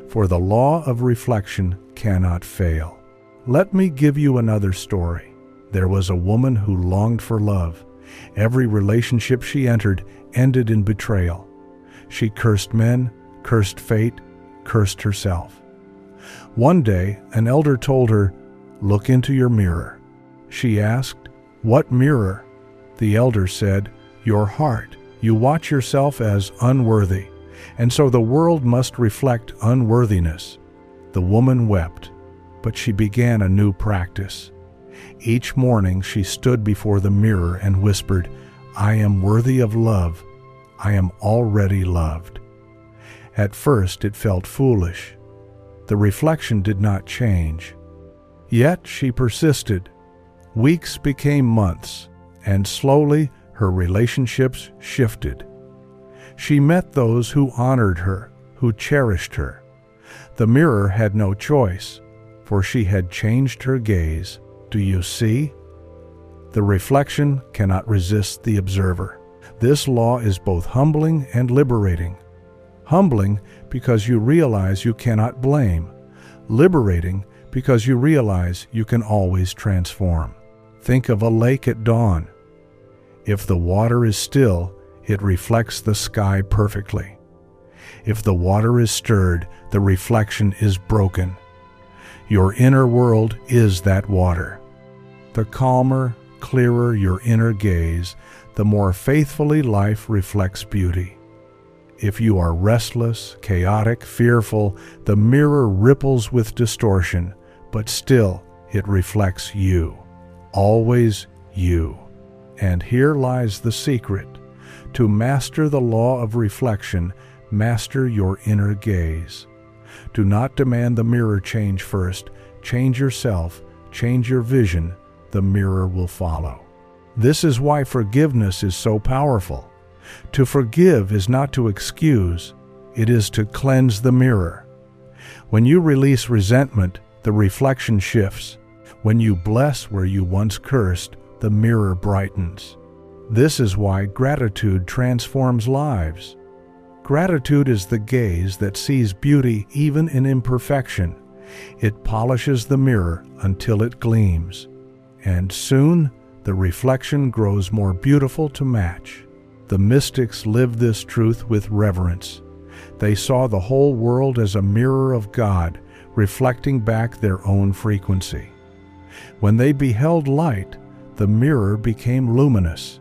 For the law of reflection cannot fail. Let me give you another story. There was a woman who longed for love. Every relationship she entered ended in betrayal. She cursed men, cursed fate, cursed herself. One day, an elder told her, "Look into your mirror." She asked, "What mirror?" The elder said, "Your heart. You watch yourself as unworthy, and so the world must reflect unworthiness." The woman wept, but she began a new practice. Each morning she stood before the mirror and whispered, "I am worthy of love. I am already loved." At first it felt foolish. The reflection did not change. Yet she persisted. Weeks became months, and slowly her relationships shifted. She met those who honored her, who cherished her. The mirror had no choice, for she had changed her gaze. Do you see? The reflection cannot resist the observer. This law is both humbling and liberating. Humbling because you realize you cannot blame. Liberating because you realize you can always transform. Think of a lake at dawn. If the water is still, it reflects the sky perfectly. If the water is stirred, the reflection is broken. Your inner world is that water. The calmer, clearer your inner gaze, the more faithfully life reflects beauty. If you are restless, chaotic, fearful, the mirror ripples with distortion, but still it reflects you. Always you. And here lies the secret. To master the law of reflection, master your inner gaze. Do not demand the mirror change first. Change yourself, change your vision, the mirror will follow. This is why forgiveness is so powerful. To forgive is not to excuse, it is to cleanse the mirror. When you release resentment, the reflection shifts. When you bless where you once cursed, the mirror brightens. This is why gratitude transforms lives. Gratitude is the gaze that sees beauty even in imperfection. It polishes the mirror until it gleams. And soon, the reflection grows more beautiful to match. The mystics lived this truth with reverence. They saw the whole world as a mirror of God, reflecting back their own frequency. When they beheld light, the mirror became luminous.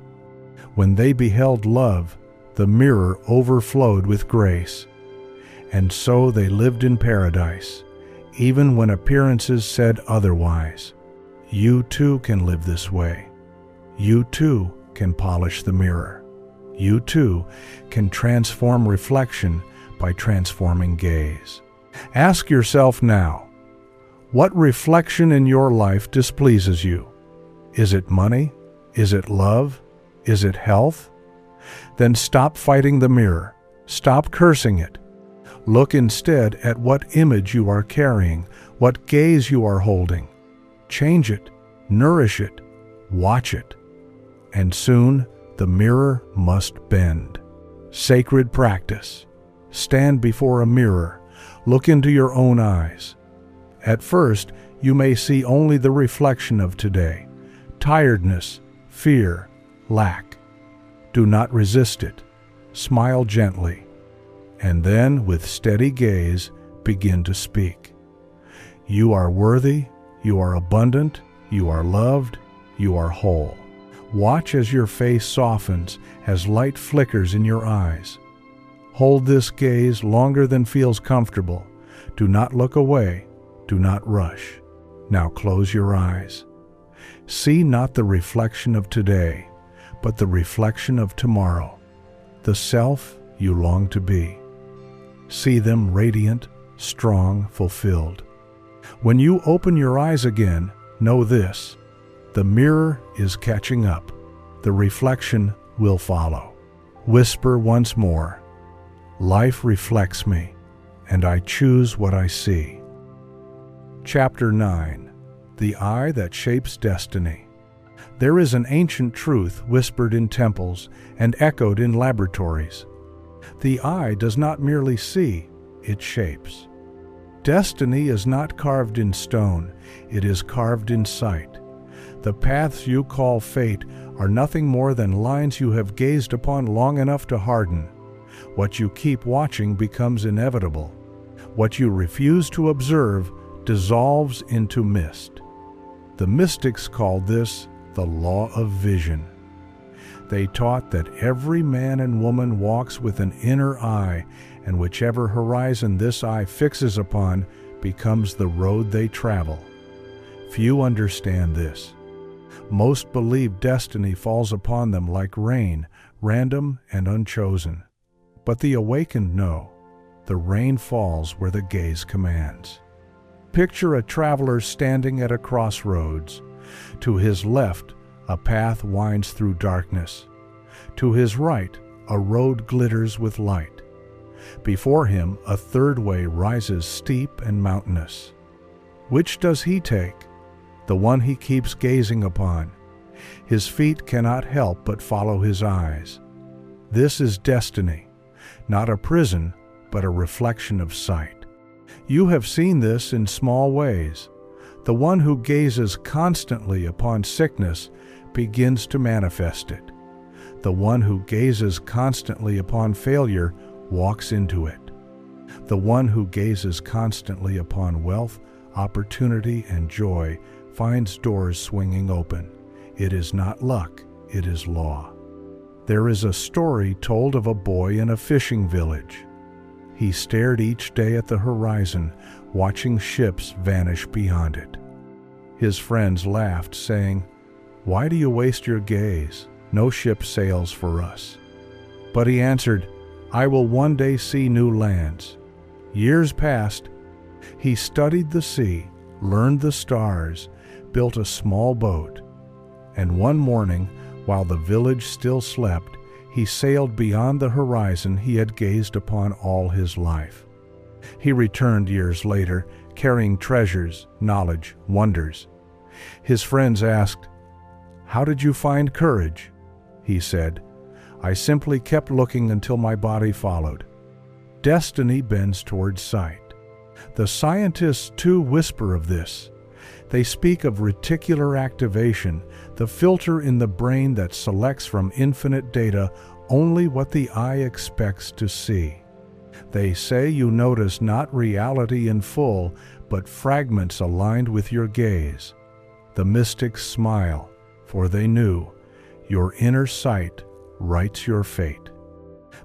When they beheld love, the mirror overflowed with grace. And so they lived in paradise, even when appearances said otherwise. You too can live this way. You too can polish the mirror. You too can transform reflection by transforming gaze. Ask yourself now, what reflection in your life displeases you? Is it money? Is it love? Is it health? Then stop fighting the mirror. Stop cursing it. Look instead at what image you are carrying, what gaze you are holding. Change it, nourish it, watch it. And soon the mirror must bend. Sacred practice. Stand before a mirror. Look into your own eyes. At first, you may see only the reflection of today. Tiredness, fear, lack. Do not resist it. Smile gently. And then, with steady gaze, begin to speak. You are worthy, you are abundant, you are loved, you are whole. Watch as your face softens, as light flickers in your eyes. Hold this gaze longer than feels comfortable. Do not look away. Do not rush. Now close your eyes. See not the reflection of today, but the reflection of tomorrow, the self you long to be. See them radiant, strong, fulfilled. When you open your eyes again, know this: the mirror is catching up. The reflection will follow. Whisper once more, life reflects me, and I choose what I see. Chapter 9. The Eye That Shapes Destiny. There is an ancient truth whispered in temples and echoed in laboratories. The eye does not merely see, it shapes. Destiny is not carved in stone, it is carved in sight. The paths you call fate are nothing more than lines you have gazed upon long enough to harden. What you keep watching becomes inevitable. What you refuse to observe dissolves into mist. The mystics called this the law of vision. They taught that every man and woman walks with an inner eye, and whichever horizon this eye fixes upon becomes the road they travel. Few understand this. Most believe destiny falls upon them like rain, random and unchosen. But the awakened know the rain falls where the gaze commands. Picture a traveler standing at a crossroads. To his left, a path winds through darkness. To his right, a road glitters with light. Before him, a third way rises steep and mountainous. Which does he take? The one he keeps gazing upon. His feet cannot help but follow his eyes. This is destiny, not a prison, but a reflection of sight. You have seen this in small ways. The one who gazes constantly upon sickness begins to manifest it. The one who gazes constantly upon failure walks into it. The one who gazes constantly upon wealth, opportunity, and joy finds doors swinging open. It is not luck, it is law. There is a story told of a boy in a fishing village. He stared each day at the horizon, watching ships vanish beyond it. His friends laughed, saying, "Why do you waste your gaze? No ship sails for us." But he answered, "I will one day see new lands." Years passed. He studied the sea, learned the stars, built a small boat. And one morning, while the village still slept, he sailed beyond the horizon he had gazed upon all his life. He returned years later, carrying treasures, knowledge, wonders. His friends asked, "How did you find courage?" He said, "I simply kept looking until my body followed." Destiny bends towards sight. The scientists too whisper of this. They speak of reticular activation, the filter in the brain that selects from infinite data only what the eye expects to see. They say you notice not reality in full, but fragments aligned with your gaze. The mystics smile, for they knew your inner sight writes your fate.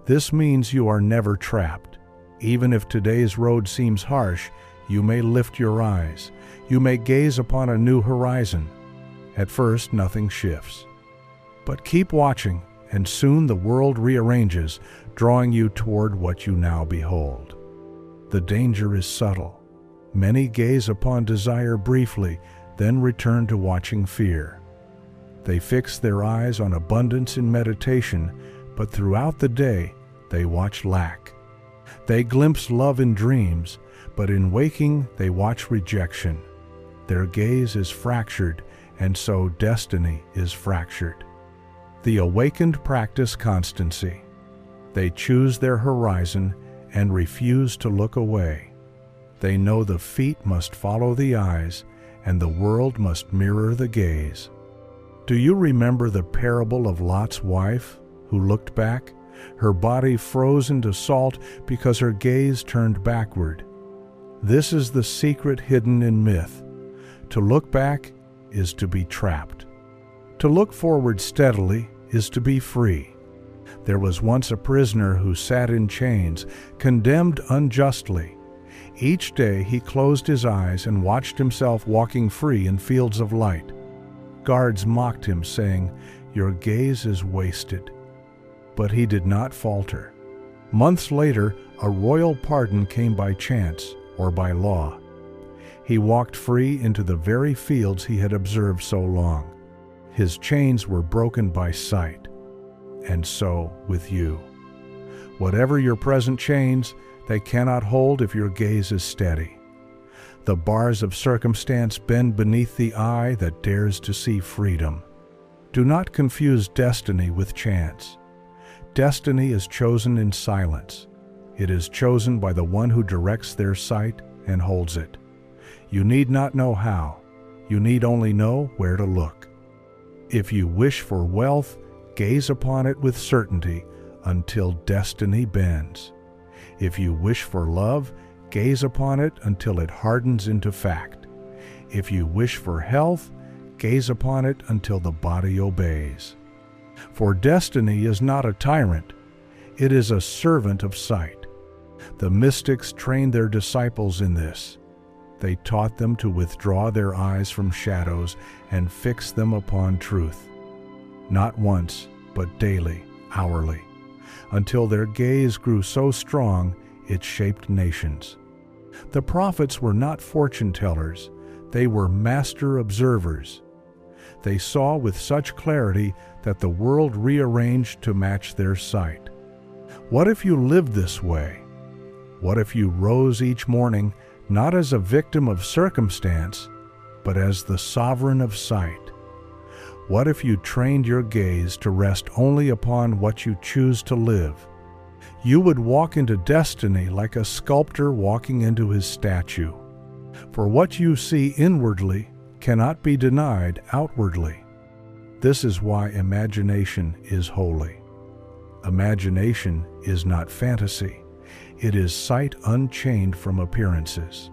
This means you are never trapped. Even if today's road seems harsh, you may lift your eyes. You may gaze upon a new horizon. At first, nothing shifts. But keep watching, and soon the world rearranges, drawing you toward what you now behold. The danger is subtle. Many gaze upon desire briefly, then return to watching fear. They fix their eyes on abundance in meditation, but throughout the day, they watch lack. They glimpse love in dreams, but in waking, they watch rejection. Their gaze is fractured, and so destiny is fractured. The awakened practice constancy. They choose their horizon and refuse to look away. They know the feet must follow the eyes, and the world must mirror the gaze. Do you remember the parable of Lot's wife, who looked back? Her body frozen to salt because her gaze turned backward. This is the secret hidden in myth. To look back is to be trapped. To look forward steadily is to be free. There was once a prisoner who sat in chains, condemned unjustly. Each day he closed his eyes and watched himself walking free in fields of light. Guards mocked him, saying, "Your gaze is wasted." But he did not falter. Months later, a royal pardon came by chance or by law. He walked free into the very fields he had observed so long. His chains were broken by sight. And so with you. Whatever your present chains, they cannot hold if your gaze is steady. The bars of circumstance bend beneath the eye that dares to see freedom. Do not confuse destiny with chance. Destiny is chosen in silence. It is chosen by the one who directs their sight and holds it. You need not know how. You need only know where to look. If you wish for wealth, gaze upon it with certainty until destiny bends. If you wish for love, gaze upon it until it hardens into fact. If you wish for health, gaze upon it until the body obeys. For destiny is not a tyrant, it is a servant of sight. The mystics trained their disciples in this. They taught them to withdraw their eyes from shadows and fix them upon truth. Not once, but daily, hourly, until their gaze grew so strong it shaped nations. The prophets were not fortune tellers, they were master observers. They saw with such clarity that the world rearranged to match their sight. What if you lived this way? What if you rose each morning not as a victim of circumstance, but as the sovereign of sight? What if you trained your gaze to rest only upon what you choose to live? You would walk into destiny like a sculptor walking into his statue. For what you see inwardly cannot be denied outwardly. This is why imagination is holy. Imagination is not fantasy. It is sight unchained from appearances.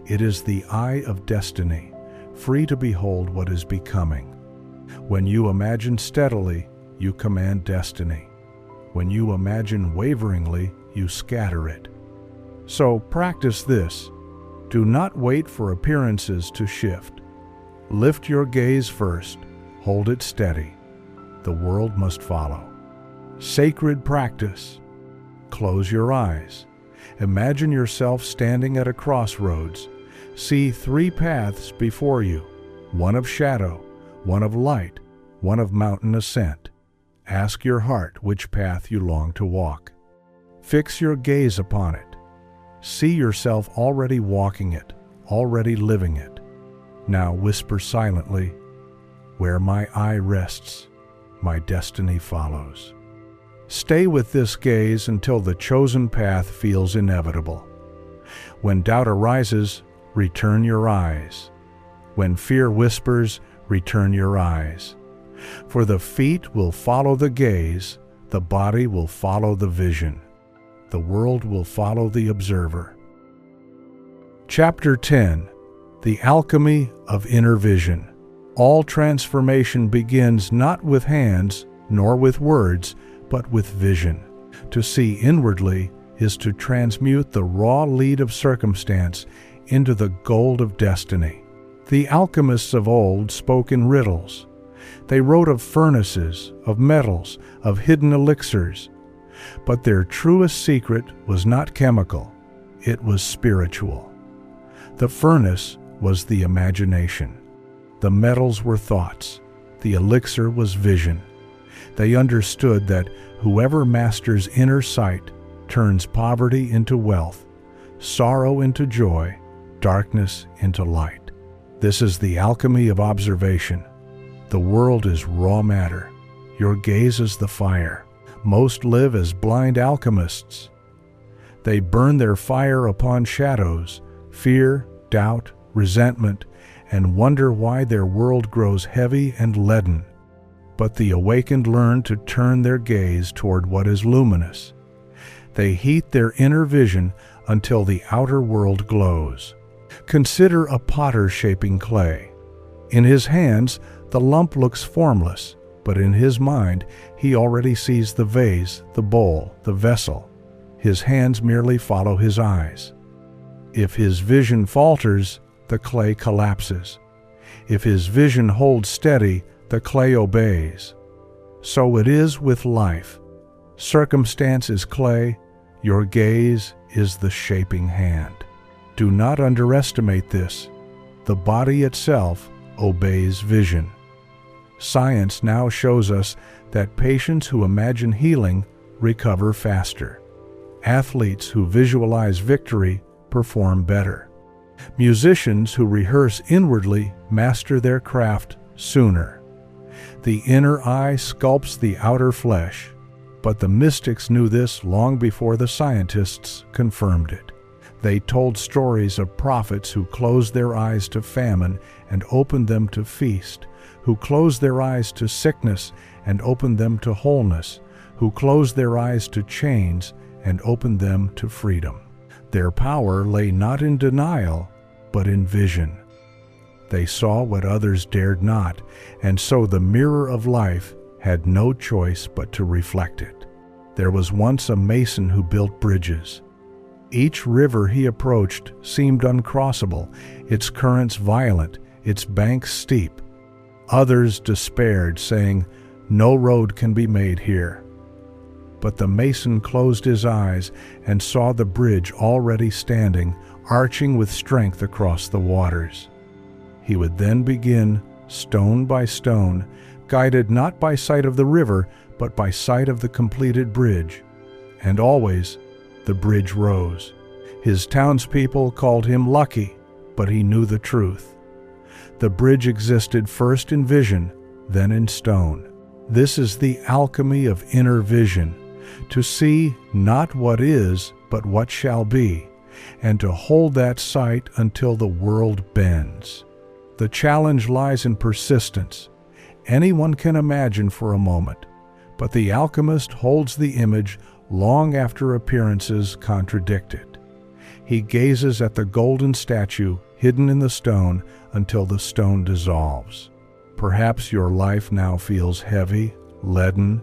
It is the eye of destiny, free to behold what is becoming. When you imagine steadily, you command destiny. When you imagine waveringly, you scatter it. So practice this. Do not wait for appearances to shift. Lift your gaze first. Hold it steady. The world must follow. Sacred practice. Close your eyes. Imagine yourself standing at a crossroads. See 3 paths before you, one of shadow, one of light, one of mountain ascent. Ask your heart which path you long to walk. Fix your gaze upon it. See yourself already walking it, already living it. Now whisper silently, "Where my eye rests, my destiny follows." Stay with this gaze until the chosen path feels inevitable. When doubt arises, return your eyes. When fear whispers, return your eyes. For the feet will follow the gaze, the body will follow the vision. The world will follow the observer. Chapter 10. The Alchemy of Inner Vision. All transformation begins not with hands, nor with words, but with vision. To see inwardly is to transmute the raw lead of circumstance into the gold of destiny. The alchemists of old spoke in riddles. They wrote of furnaces, of metals, of hidden elixirs. But their truest secret was not chemical, it was spiritual. The furnace was the imagination. The metals were thoughts. The elixir was vision. They understood that whoever masters inner sight turns poverty into wealth, sorrow into joy, darkness into light. This is the alchemy of observation. The world is raw matter. Your gaze is the fire. Most live as blind alchemists. They burn their fire upon shadows, fear, doubt, resentment, and wonder why their world grows heavy and leaden. But the awakened learn to turn their gaze toward what is luminous. They heat their inner vision until the outer world glows. Consider a potter shaping clay. In his hands, The lump looks formless, but in his mind he already sees the vase, the bowl, the vessel. His hands merely follow his eyes. If his vision falters, the clay collapses. If his vision holds steady, the clay obeys. So it is with life. Circumstance is clay, your gaze is the shaping hand. Do not underestimate this. The body itself obeys vision. Science now shows us that patients who imagine healing recover faster. Athletes who visualize victory perform better. Musicians who rehearse inwardly master their craft sooner. The inner eye sculpts the outer flesh, but the mystics knew this long before the scientists confirmed it. They told stories of prophets who closed their eyes to famine and opened them to feast, who closed their eyes to sickness and opened them to wholeness, who closed their eyes to chains and opened them to freedom. Their power lay not in denial, but in vision. They saw what others dared not, and so the mirror of life had no choice but to reflect it. There was once a mason who built bridges. Each river he approached seemed uncrossable, its currents violent, its banks steep. Others despaired, saying, "No road can be made here." But the mason closed his eyes and saw the bridge already standing, arching with strength across the waters. He would then begin, stone by stone, guided not by sight of the river, but by sight of the completed bridge. And always the bridge rose. His townspeople called him lucky, but he knew the truth. The bridge existed first in vision, then in stone. This is the alchemy of inner vision, to see not what is, but what shall be, and to hold that sight until the world bends. The challenge lies in persistence. Anyone can imagine for a moment, but the alchemist holds the image long after appearances contradict it. He gazes at the golden statue hidden in the stone until the stone dissolves. Perhaps your life now feels heavy, leaden,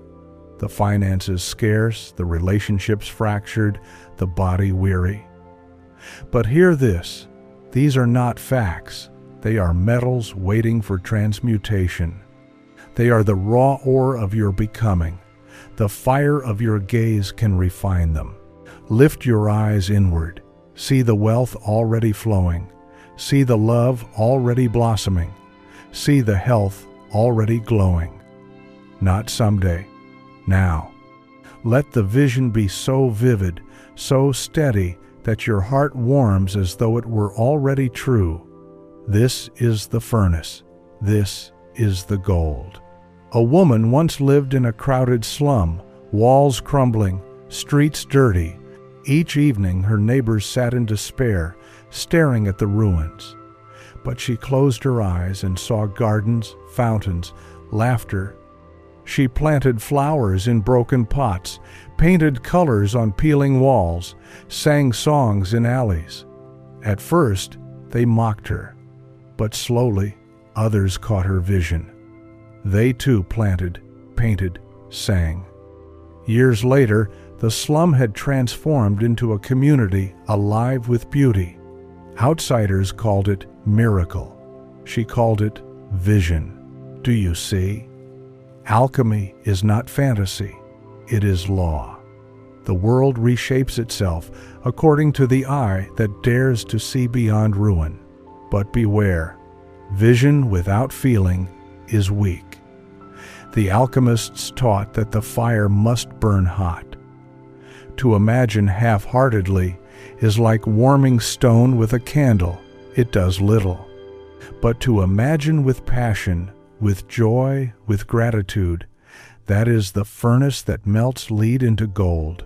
the finances scarce, the relationships fractured, the body weary. But hear this, these are not facts. They are metals waiting for transmutation. They are the raw ore of your becoming. The fire of your gaze can refine them. Lift your eyes inward. See the wealth already flowing. See the love already blossoming. See the health already glowing. Not someday, now. Let the vision be so vivid, so steady, that your heart warms as though it were already true. This is the furnace. This is the gold. A woman once lived in a crowded slum, walls crumbling, streets dirty. Each evening her neighbors sat in despair, staring at the ruins. But she closed her eyes and saw gardens, fountains, laughter. She planted flowers in broken pots, painted colors on peeling walls, sang songs in alleys. At first, they mocked her, but slowly others caught her vision. They too planted, painted, sang. Years later, the slum had transformed into a community alive with beauty. Outsiders called it miracle. She called it vision. Do you see? Alchemy is not fantasy. It is law. The world reshapes itself according to the eye that dares to see beyond ruin. But beware, vision without feeling is weak. The alchemists taught that the fire must burn hot. To imagine half-heartedly is like warming stone with a candle. It does little. But to imagine with passion, with joy, with gratitude, that is the furnace that melts lead into gold.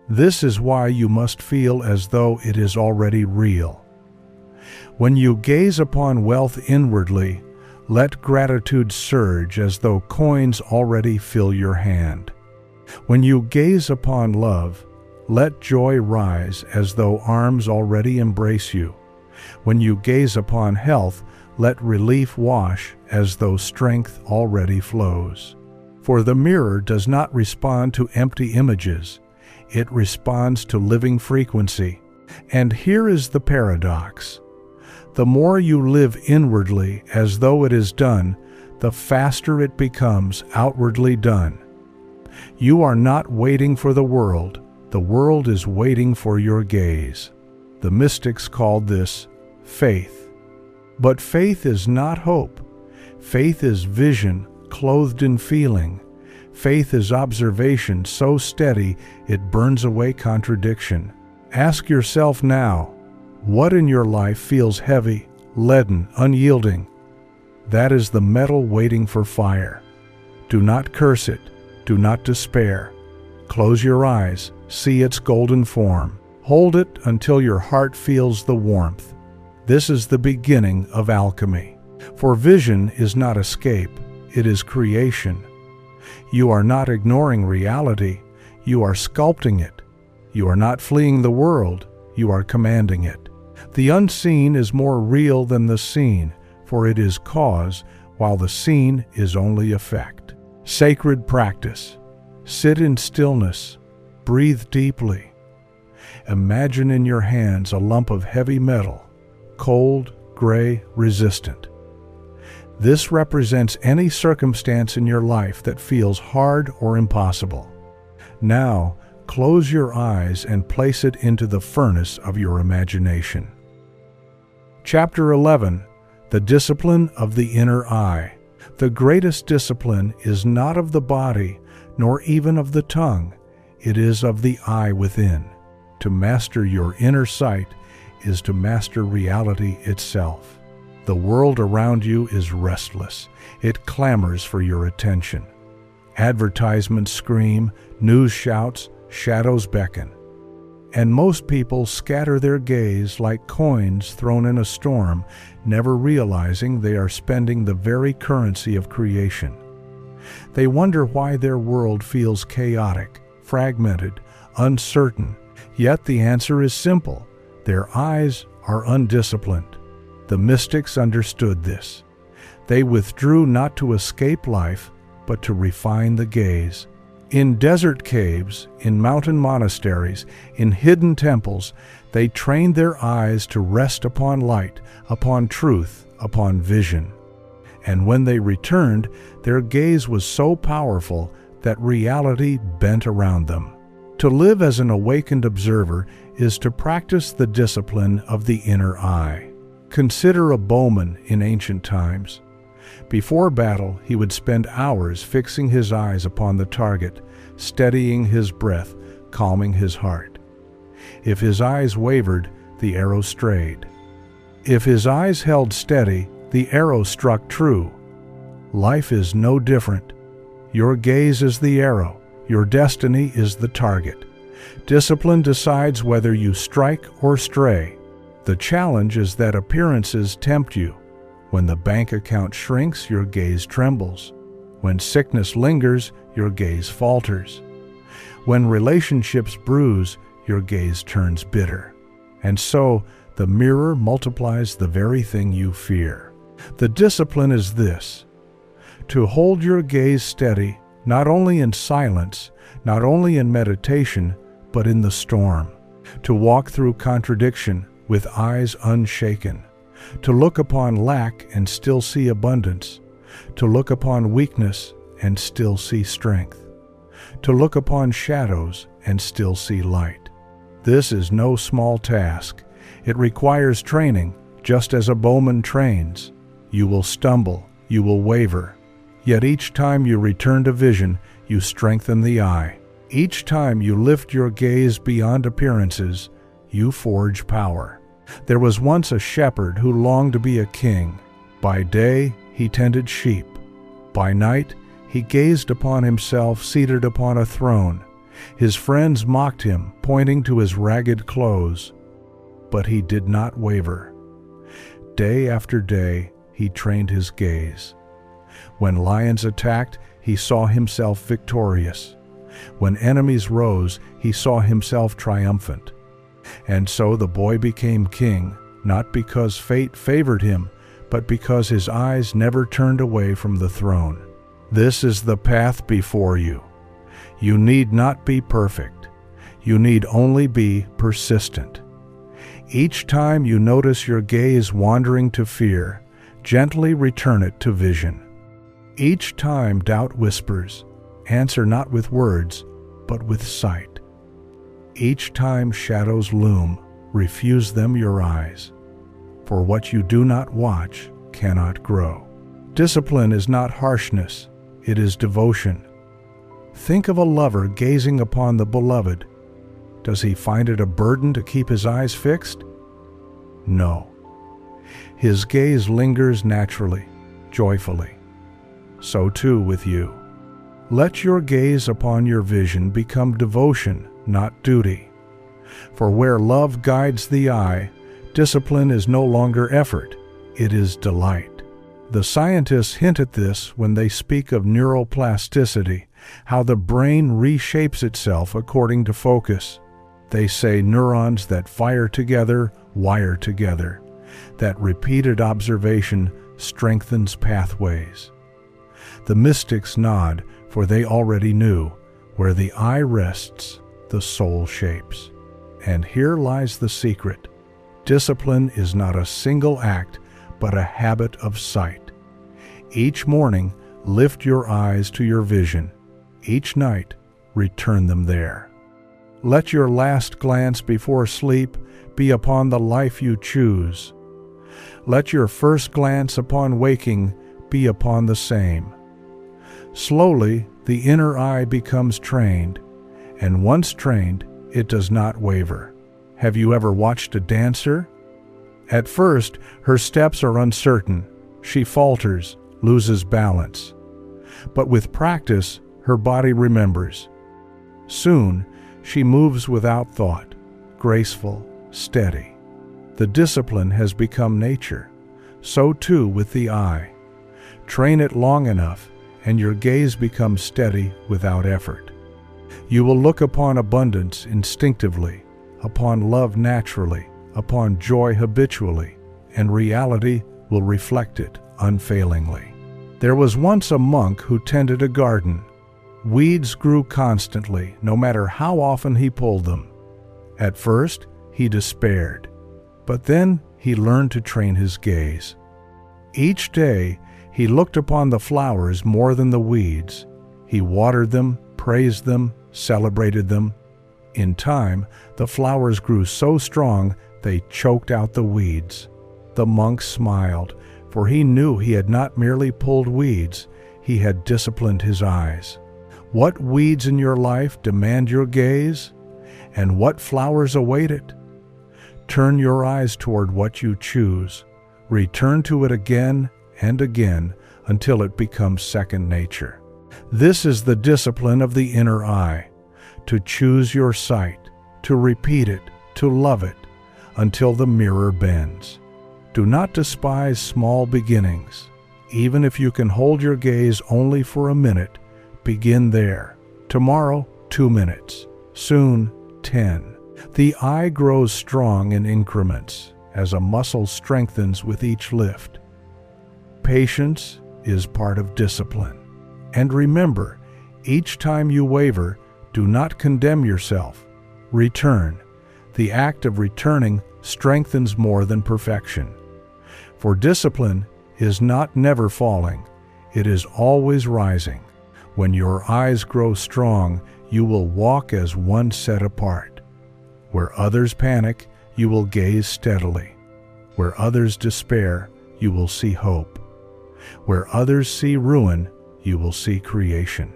This is why you must feel as though it is already real. When you gaze upon wealth inwardly, let gratitude surge as though coins already fill your hand. When you gaze upon love, let joy rise as though arms already embrace you. When you gaze upon health, Let relief wash as though strength already flows. For the mirror does not respond to empty images. It responds to living frequency. And here is the paradox. The more you live inwardly as though it is done, the faster it becomes outwardly done. You are not waiting for the world is waiting for your gaze. The mystics called this faith. But faith is not hope. Faith is vision clothed in feeling. Faith is observation so steady it burns away contradiction. Ask yourself now, what in your life feels heavy, leaden, unyielding? That is the metal waiting for fire. Do not curse it. Do not despair. Close your eyes. See its golden form. Hold it until your heart feels the warmth. This is the beginning of alchemy. For vision is not escape. It is creation. You are not ignoring reality. You are sculpting it. You are not fleeing the world. You are commanding it. The unseen is more real than the seen, for it is cause, while the seen is only effect. Sacred practice. Sit in stillness. Breathe deeply. Imagine in your hands a lump of heavy metal, cold, gray, resistant. This represents any circumstance in your life that feels hard or impossible. Now, close your eyes and place it into the furnace of your imagination. Chapter 11. The Discipline of the Inner Eye. The greatest discipline is not of the body, nor even of the tongue. It is of the eye within. To master your inner sight is to master reality itself. The world around you is restless. It clamors for your attention. Advertisements scream, news shouts, shadows beckon. And most people scatter their gaze like coins thrown in a storm, never realizing they are spending the very currency of creation. They wonder why their world feels chaotic, fragmented, uncertain. Yet the answer is simple. Their eyes are undisciplined. The mystics understood this. They withdrew not to escape life, but to refine the gaze. In desert caves, in mountain monasteries, in hidden temples, they trained their eyes to rest upon light, upon truth, upon vision. And when they returned, their gaze was so powerful that reality bent around them. To live as an awakened observer is to practice the discipline of the inner eye. Consider a bowman in ancient times. Before battle, he would spend hours fixing his eyes upon the target, steadying his breath, calming his heart. If his eyes wavered, the arrow strayed. If his eyes held steady, the arrow struck true. Life is no different. Your gaze is the arrow. Your destiny is the target. Discipline decides whether you strike or stray. The challenge is that appearances tempt you. When the bank account shrinks, your gaze trembles. When sickness lingers, your gaze falters. When relationships bruise, your gaze turns bitter. And so, the mirror multiplies the very thing you fear. The discipline is this: to hold your gaze steady, not only in silence, not only in meditation, but in the storm. To walk through contradiction with eyes unshaken. To look upon lack and still see abundance. To look upon weakness and still see strength. To look upon shadows and still see light. This is no small task. It requires training, just as a bowman trains. You will stumble, you will waver. Yet each time you return to vision, you strengthen the eye. Each time you lift your gaze beyond appearances, you forge power. There was once a shepherd who longed to be a king. By day, he tended sheep. By night, he gazed upon himself seated upon a throne. His friends mocked him, pointing to his ragged clothes. But he did not waver. Day after day, he trained his gaze. When lions attacked, he saw himself victorious. When enemies rose, he saw himself triumphant. And so the boy became king, not because fate favored him, but because his eyes never turned away from the throne. This is the path before you. You need not be perfect. You need only be persistent. Each time you notice your gaze wandering to fear, gently return it to vision. Each time doubt whispers, answer not with words, but with sight. Each time shadows loom, refuse them your eyes. For what you do not watch cannot grow. Discipline is not harshness, it is devotion. Think of a lover gazing upon the beloved. Does he find it a burden to keep his eyes fixed? No. His gaze lingers naturally, joyfully. So too with you. Let your gaze upon your vision become devotion, not duty. For where love guides the eye, discipline is no longer effort, it is delight. The scientists hint at this when they speak of neuroplasticity, how the brain reshapes itself according to focus. They say neurons that fire together wire together, that repeated observation strengthens pathways. The mystics nod, for they already knew, where the eye rests, the soul shapes. And here lies the secret. Discipline is not a single act, but a habit of sight. Each morning, lift your eyes to your vision. Each night, return them there. Let your last glance before sleep be upon the life you choose. Let your first glance upon waking be upon the same. Slowly, the inner eye becomes trained, and once trained, it does not waver. Have you ever watched a dancer? At first, her steps are uncertain. She falters, loses balance. But with practice, her body remembers. Soon, she moves without thought, graceful, steady. The discipline has become nature. So too with the eye. Train it long enough, and your gaze becomes steady without effort. You will look upon abundance instinctively, upon love naturally, upon joy habitually, and reality will reflect it unfailingly. There was once a monk who tended a garden. Weeds grew constantly, no matter how often he pulled them. At first, he despaired, but then he learned to train his gaze. Each day, he looked upon the flowers more than the weeds. He watered them, praised them, celebrated them. In time, the flowers grew so strong they choked out the weeds. The monk smiled, for he knew he had not merely pulled weeds, he had disciplined his eyes. What weeds in your life demand your gaze, and what flowers await it? Turn your eyes toward what you choose. Return to it again and again until it becomes second nature. This is the discipline of the inner eye, to choose your sight, to repeat it, to love it, until the mirror bends. Do not despise small beginnings. Even if you can hold your gaze only for a minute, begin there. Tomorrow, 2 minutes. Soon, 10. The eye grows strong in increments as a muscle strengthens with each lift. Patience is part of discipline. And remember, each time you waver, do not condemn yourself. Return. The act of returning strengthens more than perfection. For discipline is not never falling, it is always rising. When your eyes grow strong, you will walk as one set apart. Where others panic, you will gaze steadily. Where others despair, you will see hope. Where others see ruin, you will see creation.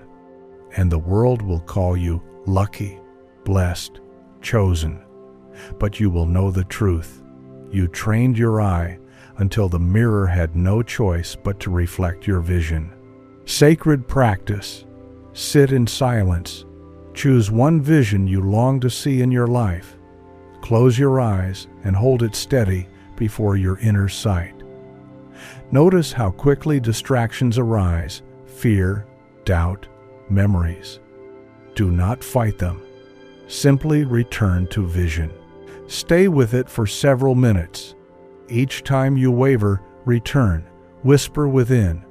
And the world will call you lucky, blessed, chosen. But you will know the truth. You trained your eye until the mirror had no choice but to reflect your vision. Sacred practice. Sit in silence. Choose one vision you long to see in your life. Close your eyes and hold it steady before your inner sight. Notice how quickly distractions arise: fear, doubt, memories. Do not fight them. Simply return to vision. Stay with it for several minutes. Each time you waver, Return, whisper within.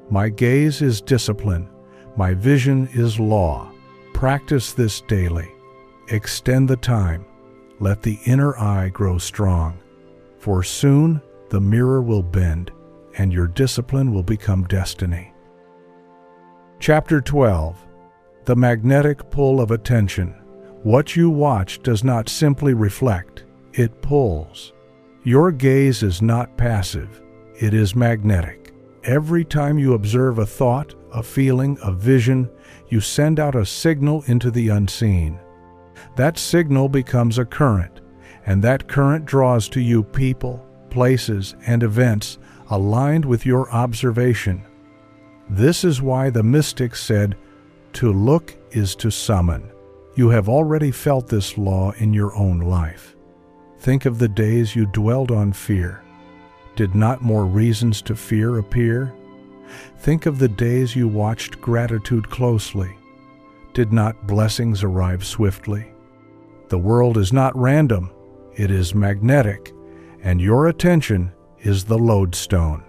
My gaze is discipline. My vision is law. Practice this daily. Extend the time. Let the inner eye grow strong. For soon the mirror will bend, and your discipline will become destiny. Chapter 12. The magnetic pull of attention. What you watch does not simply reflect, it pulls. Your gaze is not passive, it is magnetic. Every time you observe a thought, a feeling, a vision, you send out a signal into the unseen. That signal becomes a current, and that current draws to you people, places, and events aligned with your observation. This is why the mystics said, "To look is to summon." You have already felt this law in your own life. Think of the days you dwelled on fear. Did not more reasons to fear appear? Think of the days you watched gratitude closely. Did not blessings arrive swiftly? The world is not random, it is magnetic, and your attention is the lodestone.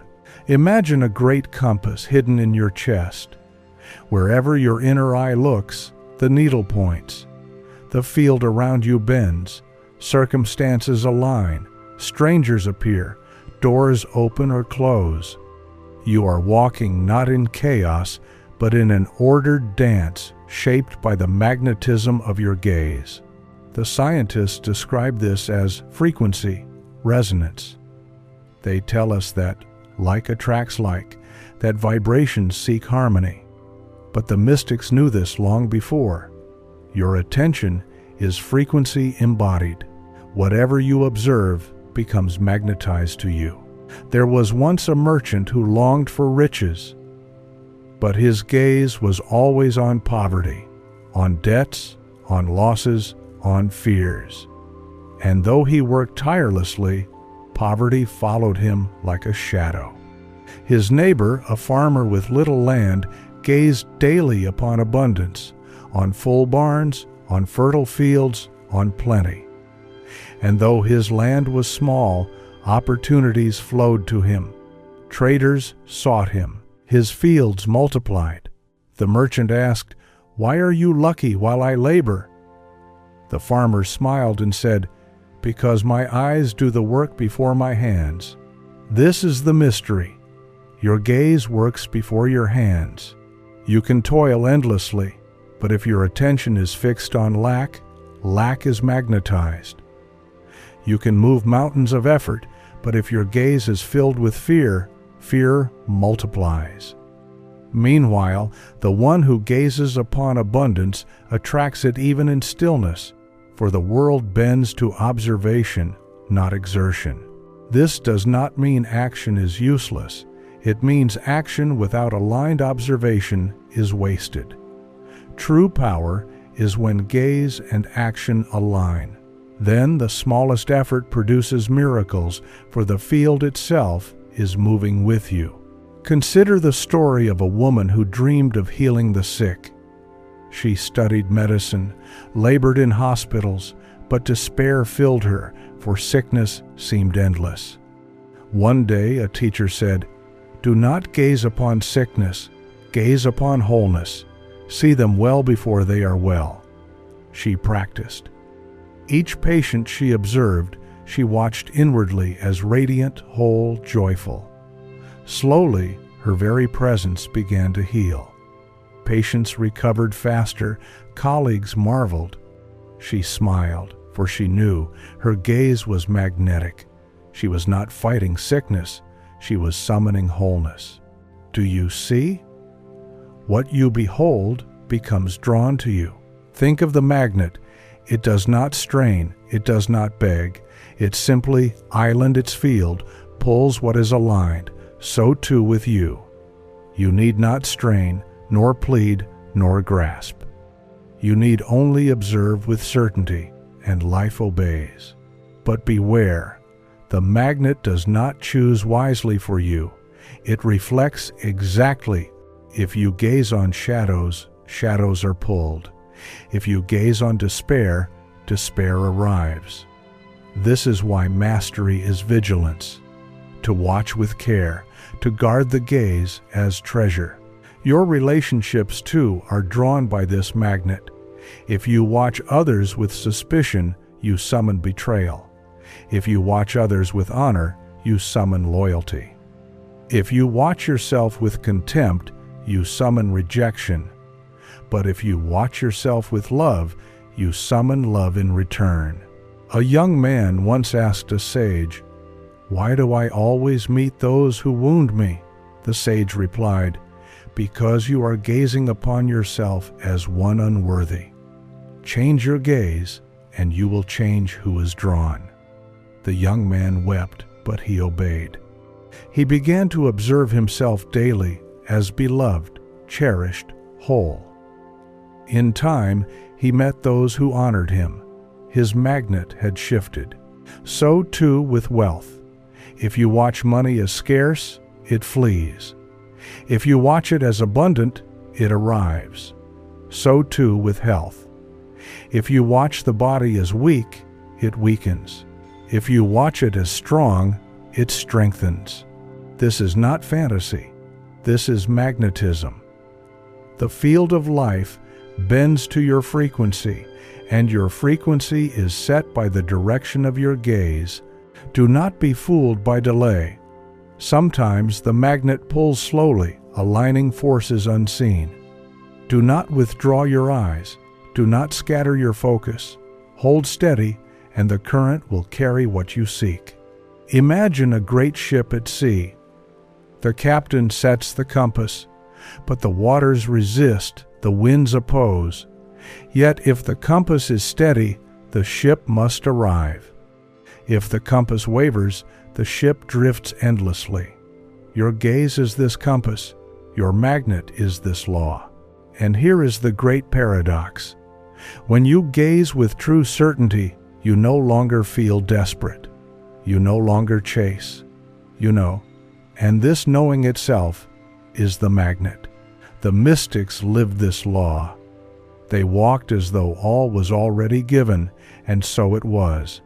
Imagine a great compass hidden in your chest. Wherever your inner eye looks, the needle points. The field around you bends. Circumstances align. Strangers appear. Doors open or close. You are walking not in chaos, but in an ordered dance shaped by the magnetism of your gaze. The scientists describe this as frequency, resonance. They tell us that like attracts like, that vibrations seek harmony. But the mystics knew this long before. Your attention is frequency embodied. Whatever you observe becomes magnetized to you. There was once a merchant who longed for riches, but his gaze was always on poverty, on debts, on losses, on fears. And though he worked tirelessly, poverty followed him like a shadow. His neighbor, a farmer with little land, gazed daily upon abundance, on full barns, on fertile fields, on plenty. And though his land was small, opportunities flowed to him. Traders sought him. His fields multiplied. The merchant asked, "Why are you lucky while I labor?" The farmer smiled and said, "Because my eyes do the work before my hands." This is the mystery. Your gaze works before your hands. You can toil endlessly, but if your attention is fixed on lack, lack is magnetized. You can move mountains of effort, but if your gaze is filled with fear, fear multiplies. Meanwhile, the one who gazes upon abundance attracts it even in stillness, for the world bends to observation, not exertion. This does not mean action is useless. It means action without aligned observation is wasted. True power is when gaze and action align. Then the smallest effort produces miracles, for the field itself is moving with you. Consider the story of a woman who dreamed of healing the sick. She studied medicine, labored in hospitals, but despair filled her, for sickness seemed endless. One day a teacher said, "Do not gaze upon sickness, gaze upon wholeness. See them well before they are well." She practiced. Each patient she observed, she watched inwardly as radiant, whole, joyful. Slowly, her very presence began to heal. Patients recovered faster, colleagues marveled. She smiled, for she knew her gaze was magnetic. She was not fighting sickness, she was summoning wholeness. Do you see? What you behold becomes drawn to you. Think of the magnet. It does not strain, it does not beg. It simply, island its field, pulls what is aligned. So too with you. You need not strain, nor plead, nor grasp. You need only observe with certainty, and life obeys. But beware, the magnet does not choose wisely for you. It reflects exactly. If you gaze on shadows, shadows are pulled. If you gaze on despair, despair arrives. This is why mastery is vigilance. to watch with care, to guard the gaze as treasure. Your relationships, too, are drawn by this magnet. If you watch others with suspicion, you summon betrayal. If you watch others with honor, you summon loyalty. If you watch yourself with contempt, you summon rejection. But if you watch yourself with love, you summon love in return. A young man once asked a sage, "Why do I always meet those who wound me?" The sage replied, "Because you are gazing upon yourself as one unworthy. Change your gaze, and you will change who is drawn." The young man wept, but he obeyed. He began to observe himself daily as beloved, cherished, whole. In time, he met those who honored him. His magnet had shifted. So too with wealth. If you watch money as scarce, it flees. If you watch it as abundant, it arrives. So too with health. If you watch the body as weak, it weakens. If you watch it as strong, it strengthens. This is not fantasy. This is magnetism. The field of life bends to your frequency, and your frequency is set by the direction of your gaze. Do not be fooled by delay. Sometimes the magnet pulls slowly, aligning forces unseen. Do not withdraw your eyes. Do not scatter your focus. Hold steady, and the current will carry what you seek. Imagine a great ship at sea. The captain sets the compass, but the waters resist, the winds oppose. Yet if the compass is steady, the ship must arrive. If the compass wavers, the ship drifts endlessly. Your gaze is this compass. Your magnet is this law. And here is the great paradox. When you gaze with true certainty, you no longer feel desperate. You no longer chase. You know. And this knowing itself is the magnet. The mystics lived this law. They walked as though all was already given, and so it was.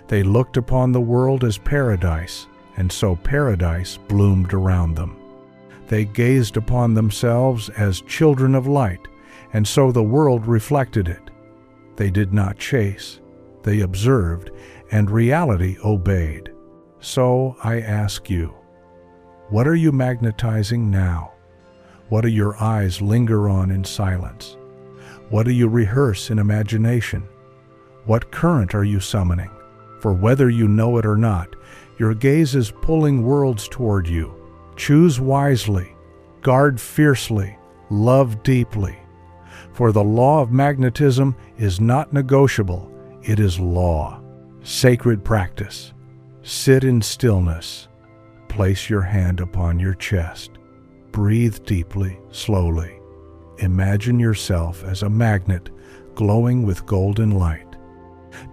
They looked upon the world as paradise, and so paradise bloomed around them. They gazed upon themselves as children of light, and so the world reflected it. They did not chase. They observed, and reality obeyed. So I ask you, what are you magnetizing now? What do your eyes linger on in silence? What do you rehearse in imagination? What current are you summoning? For whether you know it or not, your gaze is pulling worlds toward you. Choose wisely, guard fiercely, love deeply. For the law of magnetism is not negotiable, it is law. Sacred practice. Sit in stillness. Place your hand upon your chest. Breathe deeply, slowly. Imagine yourself as a magnet glowing with golden light.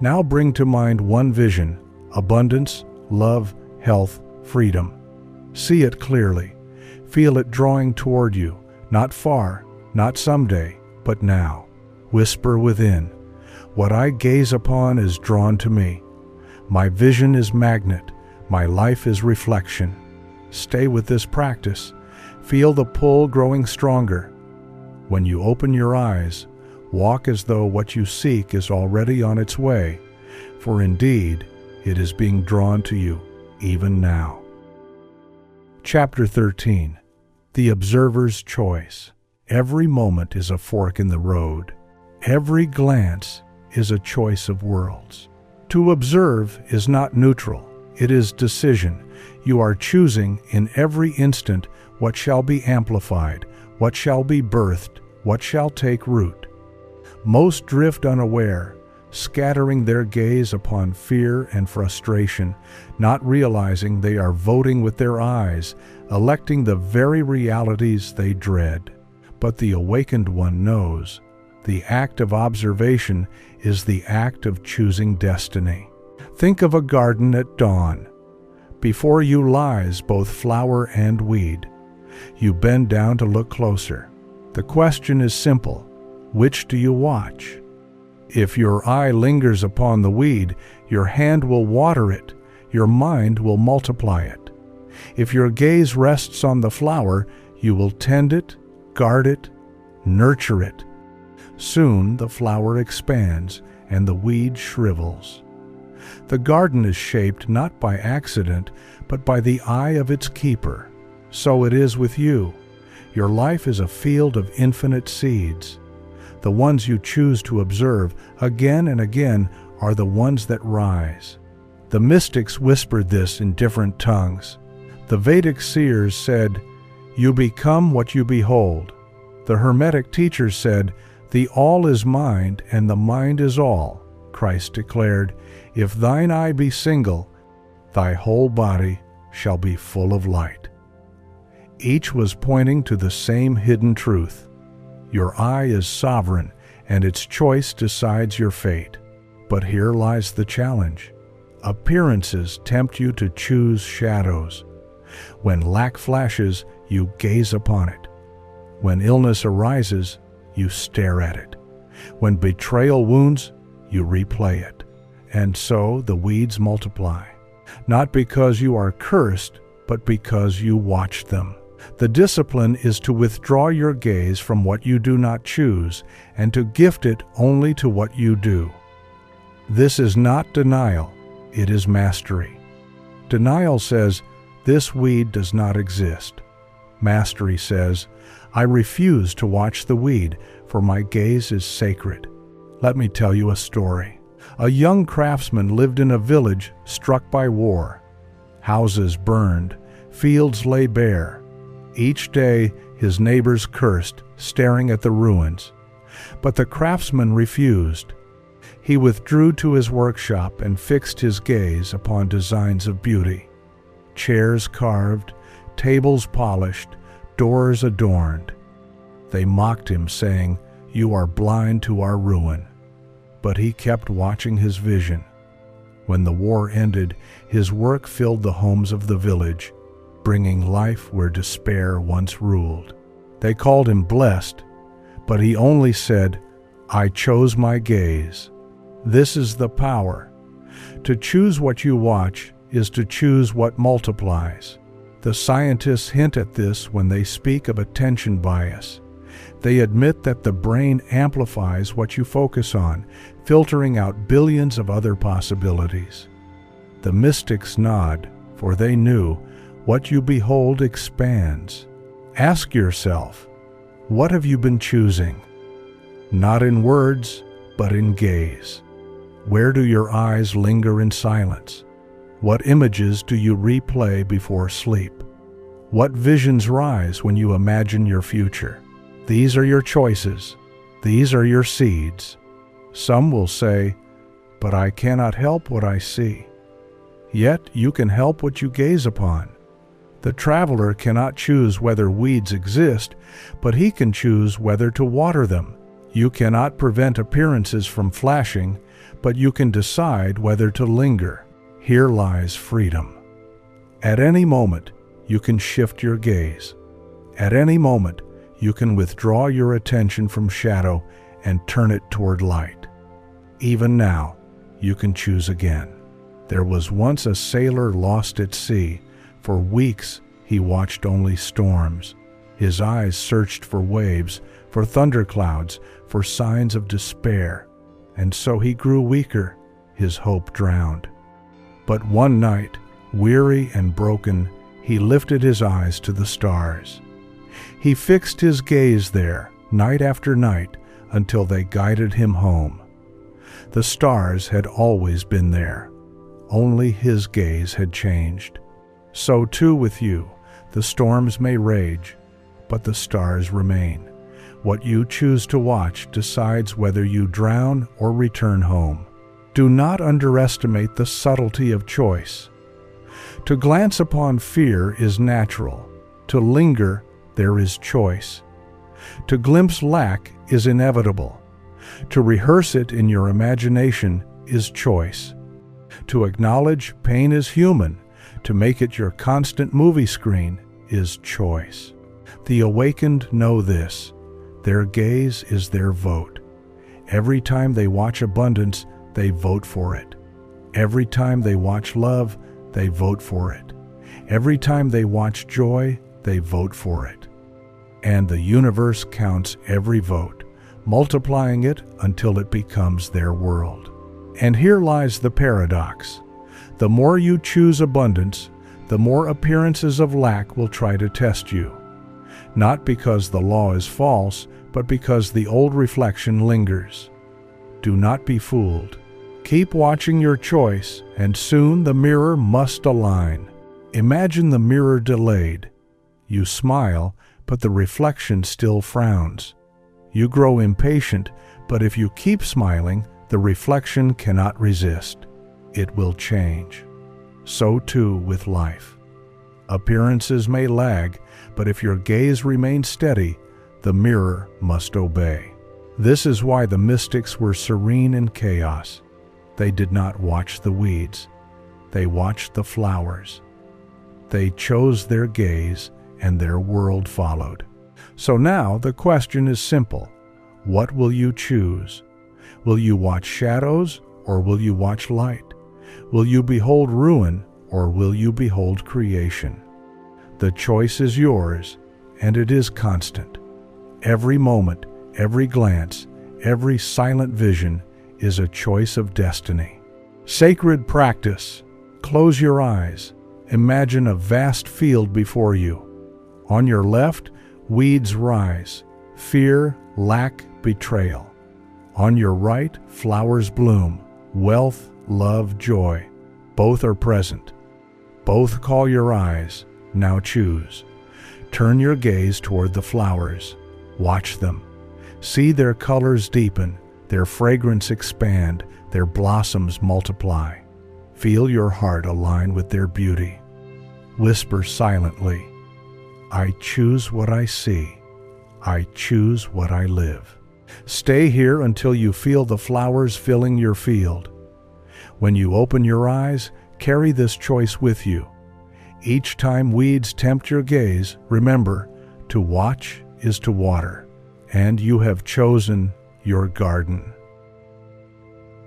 Now bring to mind one vision: abundance, love, health, freedom. See it clearly. Feel it drawing toward you, not far, not someday, but now. Whisper within, what I gaze upon is drawn to me. My vision is magnet. My life is reflection. Stay with this practice. Feel the pull growing stronger. When you open your eyes, walk as though what you seek is already on its way, for indeed, it is being drawn to you even now. Chapter 13. The Observer's Choice. Every moment is a fork in the road. Every glance is a choice of worlds. To observe is not neutral. It is decision. You are choosing in every instant what shall be amplified, what shall be birthed, what shall take root. Most drift unaware, scattering their gaze upon fear and frustration, not realizing they are voting with their eyes, electing the very realities they dread. But the awakened one knows. The act of observation is the act of choosing destiny. Think of a garden at dawn. Before you lies both flower and weed. You bend down to look closer. The question is simple. Which do you watch? If your eye lingers upon the weed, your hand will water it, your mind will multiply it. If your gaze rests on the flower, you will tend it, guard it, nurture it. Soon the flower expands and the weed shrivels. The garden is shaped not by accident, but by the eye of its keeper. So it is with you. Your life is a field of infinite seeds. The ones you choose to observe again and again are the ones that rise. The mystics whispered this in different tongues. The Vedic seers said, "You become what you behold." The Hermetic teachers said, "The all is mind, and the mind is all." Christ declared, "If thine eye be single, thy whole body shall be full of light." Each was pointing to the same hidden truth. Your eye is sovereign, and its choice decides your fate. But here lies the challenge. Appearances tempt you to choose shadows. When lack flashes, you gaze upon it. When illness arises, you stare at it. When betrayal wounds, you replay it. And so the weeds multiply. Not because you are cursed, but because you watch them. The discipline is to withdraw your gaze from what you do not choose and to gift it only to what you do. This is not denial, it is mastery. Denial says, "This weed does not exist." Mastery says, "I refuse to watch the weed, for my gaze is sacred." Let me tell you a story. A young craftsman lived in a village struck by war. Houses burned, fields lay bare. Each day his neighbors cursed, staring at the ruins. But the craftsman refused. He withdrew to his workshop and fixed his gaze upon designs of beauty. Chairs carved, tables polished, doors adorned. They mocked him, saying, "You are blind to our ruin." But he kept watching his vision. When the war ended, his work filled the homes of the village, bringing life where despair once ruled. They called him blessed, but he only said, "I chose my gaze." This is the power. To choose what you watch is to choose what multiplies. The scientists hint at this when they speak of attention bias. They admit that the brain amplifies what you focus on, filtering out billions of other possibilities. The mystics nod, for they knew what you behold expands. Ask yourself, what have you been choosing? Not in words, but in gaze. Where do your eyes linger in silence? What images do you replay before sleep? What visions rise when you imagine your future? These are your choices. These are your seeds. Some will say, "But I cannot help what I see." Yet you can help what you gaze upon. The traveler cannot choose whether weeds exist, but he can choose whether to water them. You cannot prevent appearances from flashing, but you can decide whether to linger. Here lies freedom. At any moment, you can shift your gaze. At any moment, you can withdraw your attention from shadow and turn it toward light. Even now, you can choose again. There was once a sailor lost at sea. For weeks, he watched only storms. His eyes searched for waves, for thunderclouds, for signs of despair. And so he grew weaker, his hope drowned. But one night, weary and broken, he lifted his eyes to the stars. He fixed his gaze there, night after night, until they guided him home. The stars had always been there. Only his gaze had changed. So too with you, the storms may rage, but the stars remain. What you choose to watch decides whether you drown or return home. Do not underestimate the subtlety of choice. To glance upon fear is natural. To linger, there is choice. To glimpse lack is inevitable. To rehearse it in your imagination is choice. To acknowledge pain is human. To make it your constant movie screen is choice. The awakened know this. Their gaze is their vote. Every time they watch abundance, they vote for it. Every time they watch love, they vote for it. Every time they watch joy, they vote for it. And the universe counts every vote, multiplying it until it becomes their world. And here lies the paradox. The more you choose abundance, the more appearances of lack will try to test you. Not because the law is false, but because the old reflection lingers. Do not be fooled. Keep watching your choice, and soon the mirror must align. Imagine the mirror delayed. You smile, but the reflection still frowns. You grow impatient, but if you keep smiling, the reflection cannot resist. It will change. So too with life. Appearances may lag, but if your gaze remains steady, the mirror must obey. This is why the mystics were serene in chaos. They did not watch the weeds. They watched the flowers. They chose their gaze, and their world followed. So now the question is simple. What will you choose? Will you watch shadows, or will you watch light? Will you behold ruin, or will you behold creation? The choice is yours, and it is constant. Every moment, every glance, every silent vision is a choice of destiny. Sacred practice. Close your eyes. Imagine a vast field before you. On your left, weeds rise, fear, lack, betrayal. On your right, flowers bloom, wealth, love, joy. Both are present. Both call your eyes. Now choose. Turn your gaze toward the flowers. Watch them. See their colors deepen, their fragrance expand, their blossoms multiply. Feel your heart align with their beauty. Whisper silently, I choose what I see. I choose what I live. Stay here until you feel the flowers filling your field. When you open your eyes, carry this choice with you. Each time weeds tempt your gaze, remember, to watch is to water, and you have chosen your garden.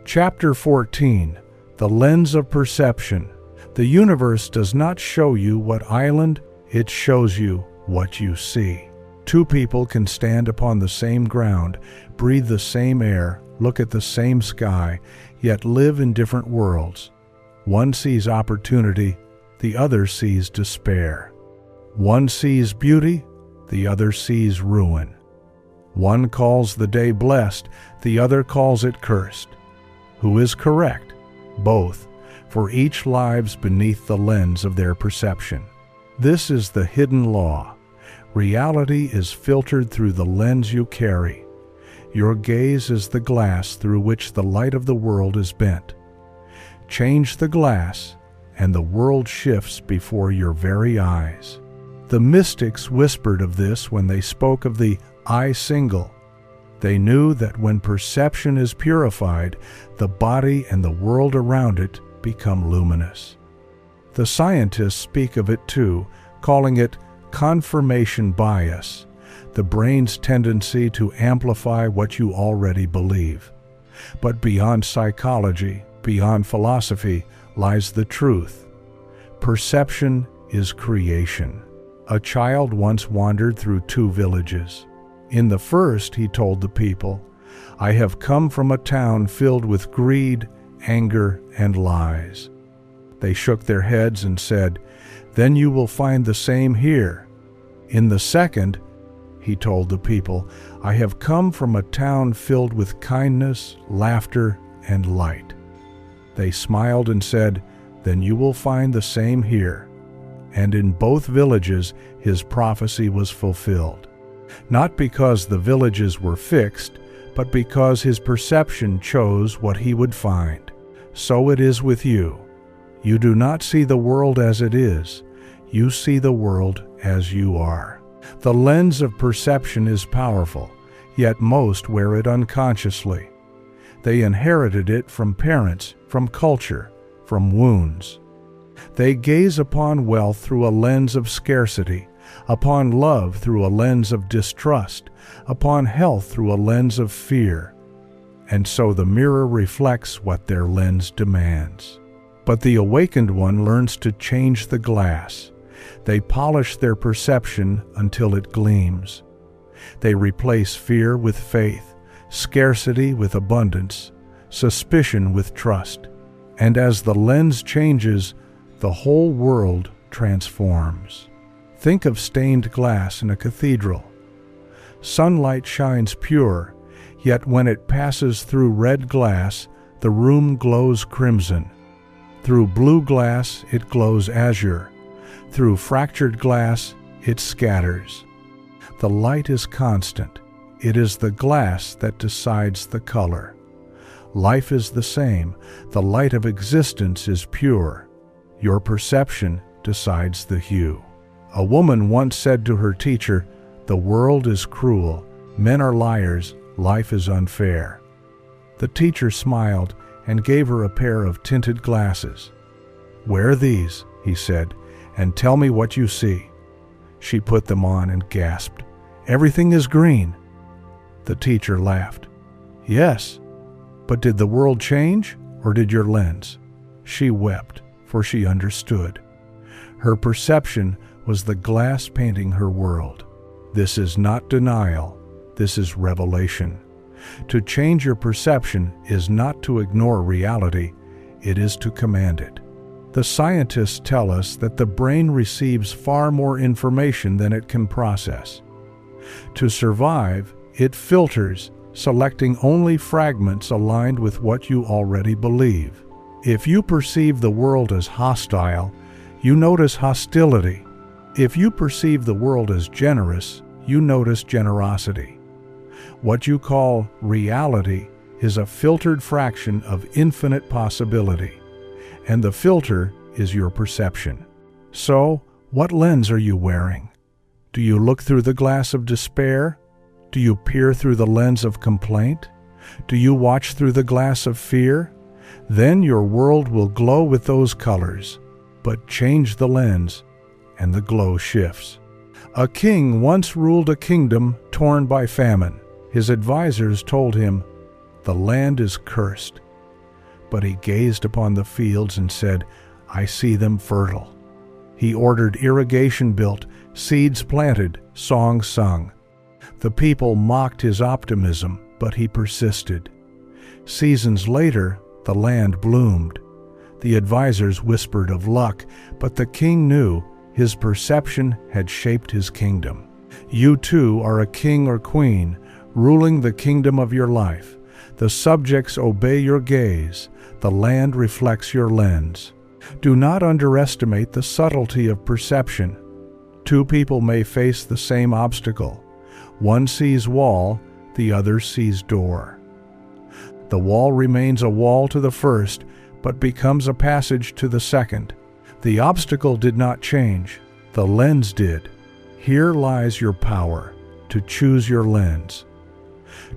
Chapter 14. The Lens of Perception. The universe does not show you what island, it shows you what you see. Two people can stand upon the same ground, breathe the same air, look at the same sky, yet live in different worlds. One sees opportunity, the other sees despair. One sees beauty, the other sees ruin. One calls the day blessed, the other calls it cursed. Who is correct? Both, for each lives beneath the lens of their perception. This is the hidden law. Reality is filtered through the lens you carry. Your gaze is the glass through which the light of the world is bent. Change the glass, and the world shifts before your very eyes. The mystics whispered of this when they spoke of the I single. They knew that when perception is purified, the body and the world around it become luminous. The scientists speak of it too, calling it confirmation bias, the brain's tendency to amplify what you already believe. But beyond psychology, beyond philosophy, lies the truth. Perception is creation. A child once wandered through two villages. In the first, he told the people, I have come from a town filled with greed, anger, and lies. They shook their heads and said, Then you will find the same here. In the second, he told the people, I have come from a town filled with kindness, laughter, and light. They smiled and said, Then you will find the same here. And in both villages his prophecy was fulfilled. Not because the villages were fixed, but because his perception chose what he would find. So it is with you. You do not see the world as it is. You see the world as you are. The lens of perception is powerful, yet most wear it unconsciously. They inherited it from parents, from culture, from wounds. They gaze upon wealth through a lens of scarcity, upon love through a lens of distrust, upon health through a lens of fear. And so the mirror reflects what their lens demands. But the awakened one learns to change the glass. They polish their perception until it gleams. They replace fear with faith, scarcity with abundance, suspicion with trust. And as the lens changes, the whole world transforms. Think of stained glass in a cathedral. Sunlight shines pure, yet when it passes through red glass, the room glows crimson. Through blue glass, it glows azure. Through fractured glass, it scatters. The light is constant. It is the glass that decides the color. Life is the same. The light of existence is pure. Your perception decides the hue. A woman once said to her teacher, "The world is cruel. Men are liars. Life is unfair." The teacher smiled and gave her a pair of tinted glasses. "Wear these," he said, "and tell me what you see." She put them on and gasped, "Everything is green." The teacher laughed. "Yes, but did the world change, or did your lens?" She wept, for she understood. Her perception was the glass painting her world. This is not denial, this is revelation. To change your perception is not to ignore reality, it is to command it. The scientists tell us that the brain receives far more information than it can process. To survive, it filters, selecting only fragments aligned with what you already believe. If you perceive the world as hostile, you notice hostility. If you perceive the world as generous, you notice generosity. What you call reality is a filtered fraction of infinite possibility, and the filter is your perception. So, what lens are you wearing? Do you look through the glass of despair? Do you peer through the lens of complaint? Do you watch through the glass of fear? Then your world will glow with those colors, but change the lens, and the glow shifts. A king once ruled a kingdom torn by famine. His advisors told him, "The land is cursed." But he gazed upon the fields and said, "I see them fertile." He ordered irrigation built, seeds planted, songs sung. The people mocked his optimism, but he persisted. Seasons later, the land bloomed. The advisors whispered of luck, but the king knew his perception had shaped his kingdom. You too are a king or queen, ruling the kingdom of your life. The subjects obey your gaze. The land reflects your lens. Do not underestimate the subtlety of perception. Two people may face the same obstacle. One sees wall, the other sees door. The wall remains a wall to the first, but becomes a passage to the second. The obstacle did not change, the lens did. Here lies your power, to choose your lens,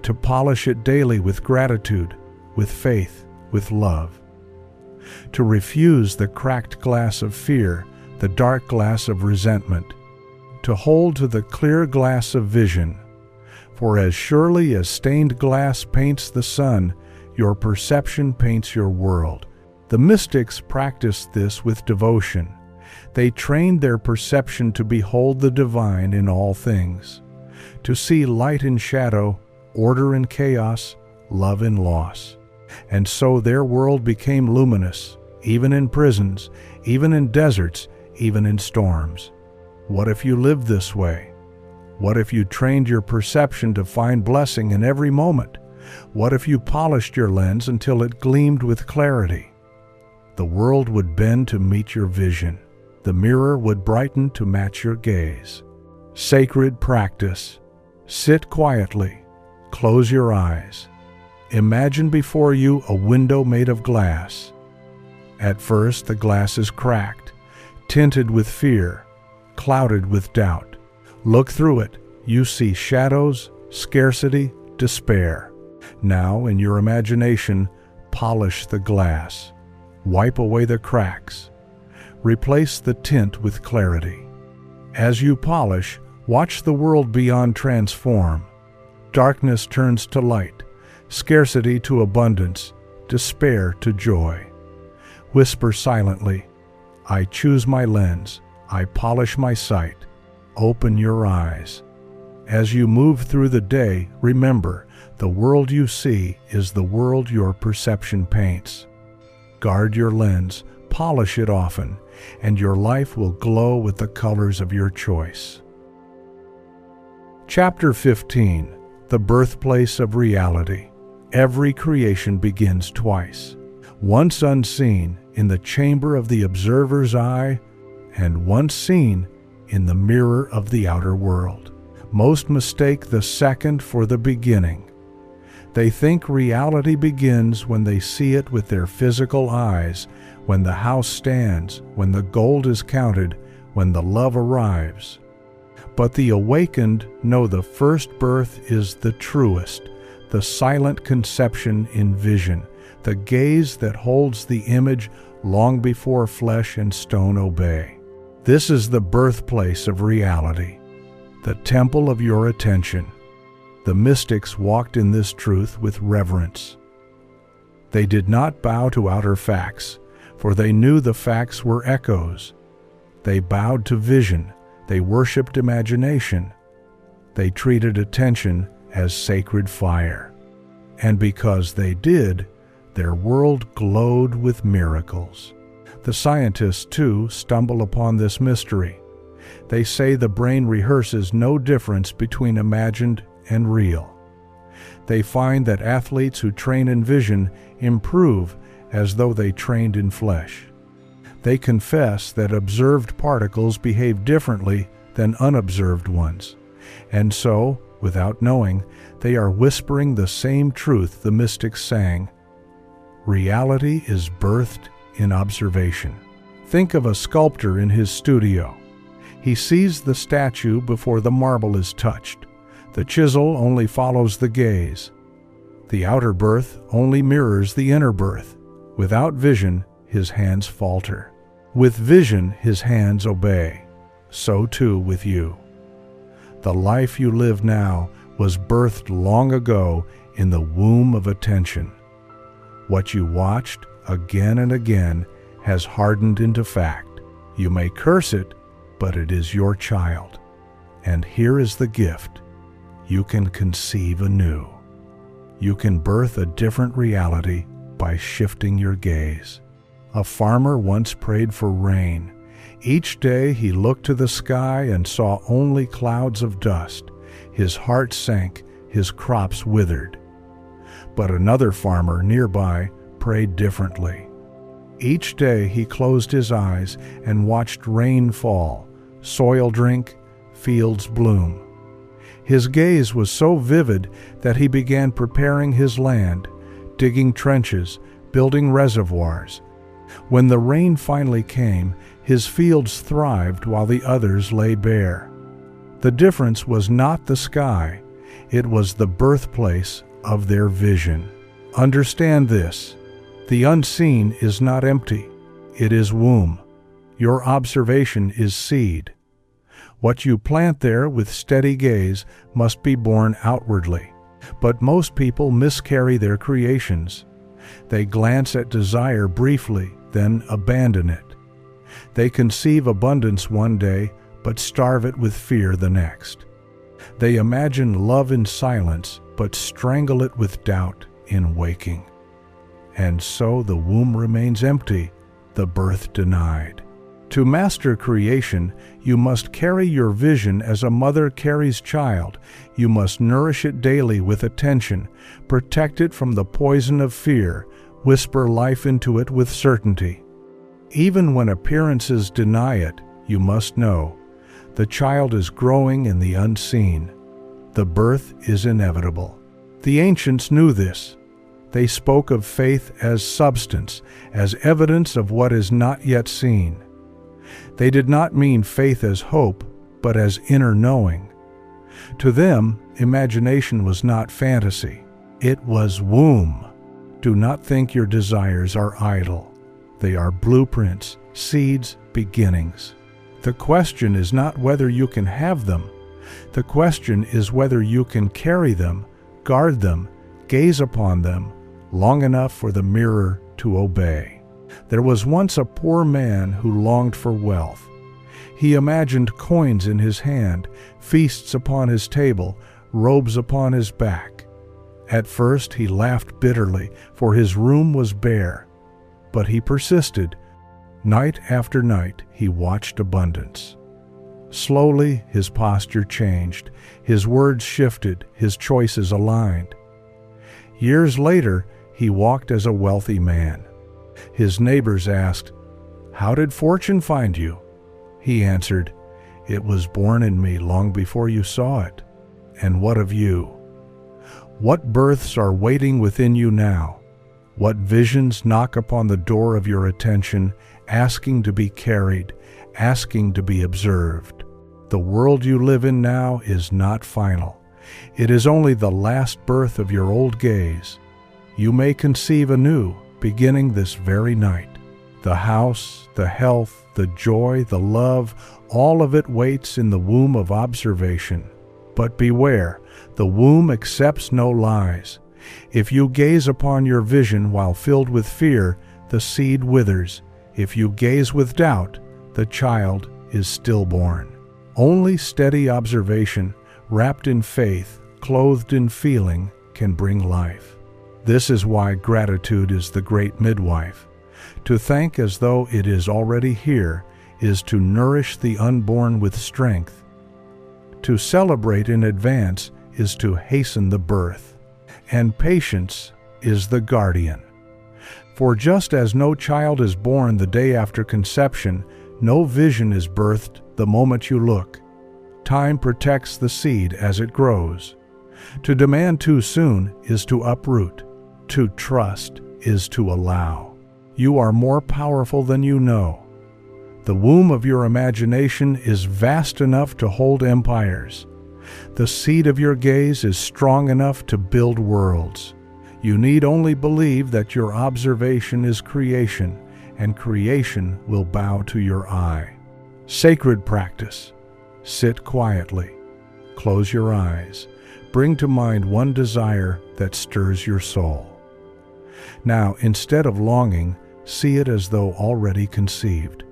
to polish it daily with gratitude, with faith, with love, to refuse the cracked glass of fear, the dark glass of resentment, to hold to the clear glass of vision. For as surely as stained glass paints the sun, your perception paints your world. The mystics practiced this with devotion. They trained their perception to behold the divine in all things, to see light in shadow, order in chaos, love in loss. And so their world became luminous, even in prisons, even in deserts, even in storms. What if you lived this way? What if you trained your perception to find blessing in every moment? What if you polished your lens until it gleamed with clarity? The world would bend to meet your vision. The mirror would brighten to match your gaze. Sacred practice. Sit quietly. Close your eyes. Imagine before you a window made of glass. At first, the glass is cracked, tinted with fear, clouded with doubt. Look through it. You see shadows, scarcity, despair. Now, in your imagination, polish the glass. Wipe away the cracks. Replace the tint with clarity. As you polish, watch the world beyond transform. Darkness turns to light, scarcity to abundance, despair to joy. Whisper silently, I choose my lens, I polish my sight. Open your eyes. As you move through the day, remember, the world you see is the world your perception paints. Guard your lens, polish it often, and your life will glow with the colors of your choice. Chapter 15. The Birthplace of Reality. Every creation begins twice. Once unseen in the chamber of the observer's eye, and once seen in the mirror of the outer world. Most mistake the second for the beginning. They think reality begins when they see it with their physical eyes, when the house stands, when the gold is counted, when the love arrives. But the awakened know the first birth is the truest, the silent conception in vision, the gaze that holds the image long before flesh and stone obey. This is the birthplace of reality, the temple of your attention. The mystics walked in this truth with reverence. They did not bow to outer facts, for they knew the facts were echoes. They bowed to vision, they worshipped imagination. They treated attention as sacred fire. And because they did, their world glowed with miracles. The scientists, too, stumble upon this mystery. They say the brain rehearses no difference between imagined and real. They find that athletes who train in vision improve as though they trained in flesh. They confess that observed particles behave differently than unobserved ones, and so, without knowing, they are whispering the same truth the mystics sang. Reality is birthed in observation. Think of a sculptor in his studio. He sees the statue before the marble is touched. The chisel only follows the gaze. The outer birth only mirrors the inner birth. Without vision, his hands falter. With vision, his hands obey. So too with you. The life you live now was birthed long ago in the womb of attention. What you watched again and again has hardened into fact. You may curse it, but it is your child. And here is the gift. You can conceive anew. You can birth a different reality by shifting your gaze. A farmer once prayed for rain. Each day he looked to the sky and saw only clouds of dust. His heart sank, his crops withered. But another farmer nearby prayed differently. Each day he closed his eyes and watched rain fall, soil drink, fields bloom. His gaze was so vivid that he began preparing his land, digging trenches, building reservoirs. When the rain finally came, his fields thrived while the others lay bare. The difference was not the sky, it was the birthplace of their vision. Understand this. The unseen is not empty, it is womb. Your observation is seed. What you plant there with steady gaze must be born outwardly. But most people miscarry their creations. They glance at desire briefly, then abandon it. They conceive abundance one day, but starve it with fear the next. They imagine love in silence, but strangle it with doubt in waking. And so the womb remains empty, the birth denied. To master creation, you must carry your vision as a mother carries child. You must nourish it daily with attention, protect it from the poison of fear, whisper life into it with certainty. Even when appearances deny it, you must know, the child is growing in the unseen. The birth is inevitable. The ancients knew this. They spoke of faith as substance, as evidence of what is not yet seen. They did not mean faith as hope, but as inner knowing. To them, imagination was not fantasy. It was womb. Do not think your desires are idle. They are blueprints, seeds, beginnings. The question is not whether you can have them. The question is whether you can carry them, guard them, gaze upon them, long enough for the mirror to obey. There was once a poor man who longed for wealth. He imagined coins in his hand, feasts upon his table, robes upon his back. At first he laughed bitterly, for his room was bare. But he persisted. Night after night he watched abundance. Slowly his posture changed, his words shifted, his choices aligned. Years later, he walked as a wealthy man. His neighbors asked, "How did fortune find you?" He answered, "It was born in me long before you saw it." And what of you? What births are waiting within you now? What visions knock upon the door of your attention, asking to be carried, asking to be observed? The world you live in now is not final. It is only the last birth of your old gaze. You may conceive anew, beginning this very night. The house, the health, the joy, the love, all of it waits in the womb of observation. But beware, the womb accepts no lies. If you gaze upon your vision while filled with fear, the seed withers. If you gaze with doubt, the child is stillborn. Only steady observation, wrapped in faith, clothed in feeling, can bring life. This is why gratitude is the great midwife. To thank as though it is already here is to nourish the unborn with strength. To celebrate in advance is to hasten the birth. And patience is the guardian. For just as no child is born the day after conception, no vision is birthed the moment you look. Time protects the seed as it grows. To demand too soon is to uproot. To trust is to allow. You are more powerful than you know. The womb of your imagination is vast enough to hold empires. The seed of your gaze is strong enough to build worlds. You need only believe that your observation is creation, and creation will bow to your eye. Sacred practice. Sit quietly. Close your eyes. Bring to mind one desire that stirs your soul. Now, instead of longing, see it as though already conceived.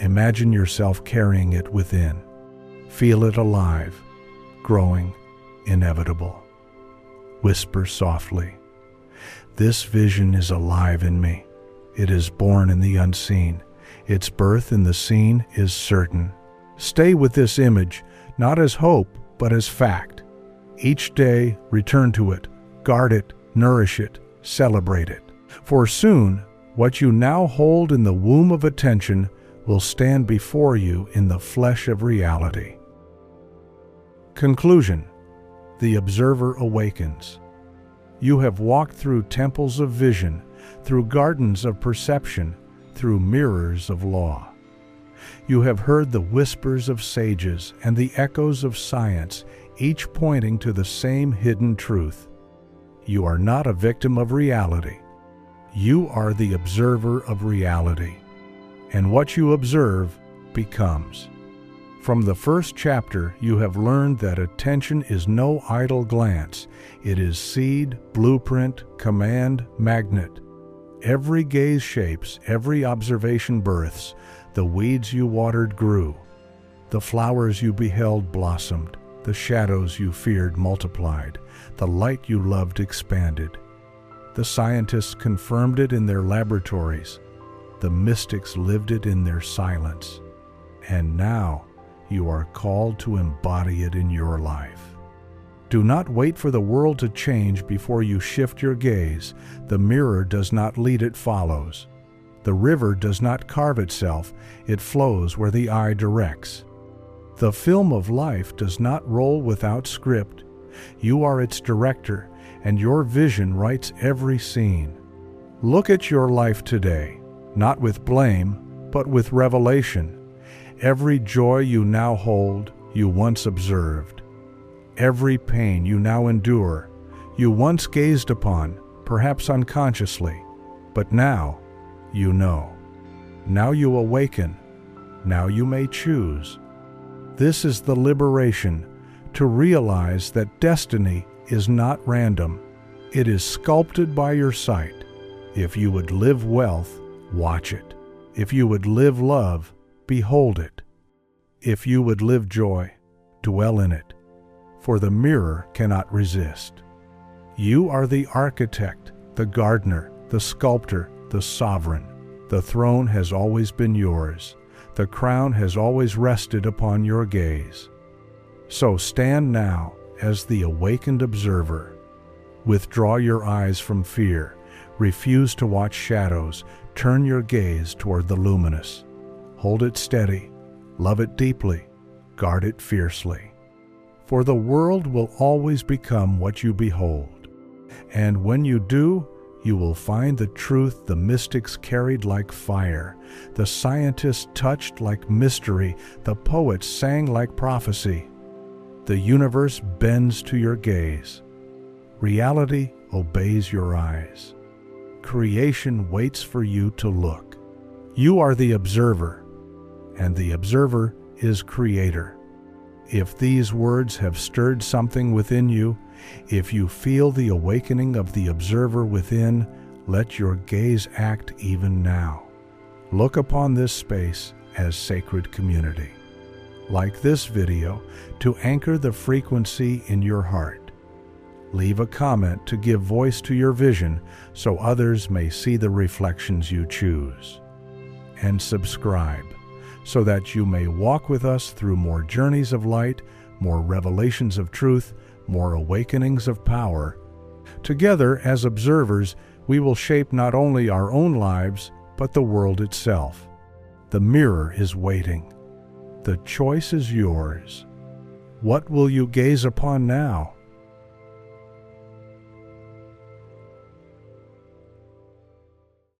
Imagine yourself carrying it within. Feel it alive, growing, inevitable. Whisper softly, "This vision is alive in me. It is born in the unseen. Its birth in the seen is certain." Stay with this image, not as hope, but as fact. Each day, return to it, guard it, nourish it, celebrate it. For soon, what you now hold in the womb of attention will stand before you in the flesh of reality. Conclusion. The observer awakens. You have walked through temples of vision, through gardens of perception, through mirrors of law. You have heard the whispers of sages and the echoes of science, each pointing to the same hidden truth. You are not a victim of reality. You are the observer of reality. And what you observe becomes. From the first chapter, you have learned that attention is no idle glance. It is seed, blueprint, command, magnet. Every gaze shapes, every observation births. The weeds you watered grew. The flowers you beheld blossomed. The shadows you feared multiplied. The light you loved expanded. The scientists confirmed it in their laboratories. The mystics lived it in their silence. And now you are called to embody it in your life. Do not wait for the world to change before you shift your gaze. The mirror does not lead, it follows. The river does not carve itself, it flows where the eye directs. The film of life does not roll without script. You are its director, and your vision writes every scene. Look at your life today, not with blame, but with revelation. Every joy you now hold, you once observed. Every pain you now endure, you once gazed upon, perhaps unconsciously, but now you know. Now you awaken. Now you may choose. This is the liberation, to realize that destiny is not random. It is sculpted by your sight. If you would live wealth, watch it. If you would live love, behold it. If you would live joy, dwell in it. For the mirror cannot resist. You are the architect, the gardener, the sculptor, the sovereign. The throne has always been yours. The crown has always rested upon your gaze. So stand now as the awakened observer. Withdraw your eyes from fear. Refuse to watch shadows. Turn your gaze toward the luminous. Hold it steady. Love it deeply. Guard it fiercely. For the world will always become what you behold. And when you do, you will find the truth the mystics carried like fire, the scientists touched like mystery, the poets sang like prophecy. The universe bends to your gaze. Reality obeys your eyes. Creation waits for you to look. You are the observer, and the observer is creator. If these words have stirred something within you, if you feel the awakening of the observer within, let your gaze act even now. Look upon this space as sacred community. Like this video, to anchor the frequency in your heart. Leave a comment to give voice to your vision so others may see the reflections you choose. And subscribe so that you may walk with us through more journeys of light, more revelations of truth, more awakenings of power. Together, as observers, we will shape not only our own lives, but the world itself. The mirror is waiting. The choice is yours. What will you gaze upon now?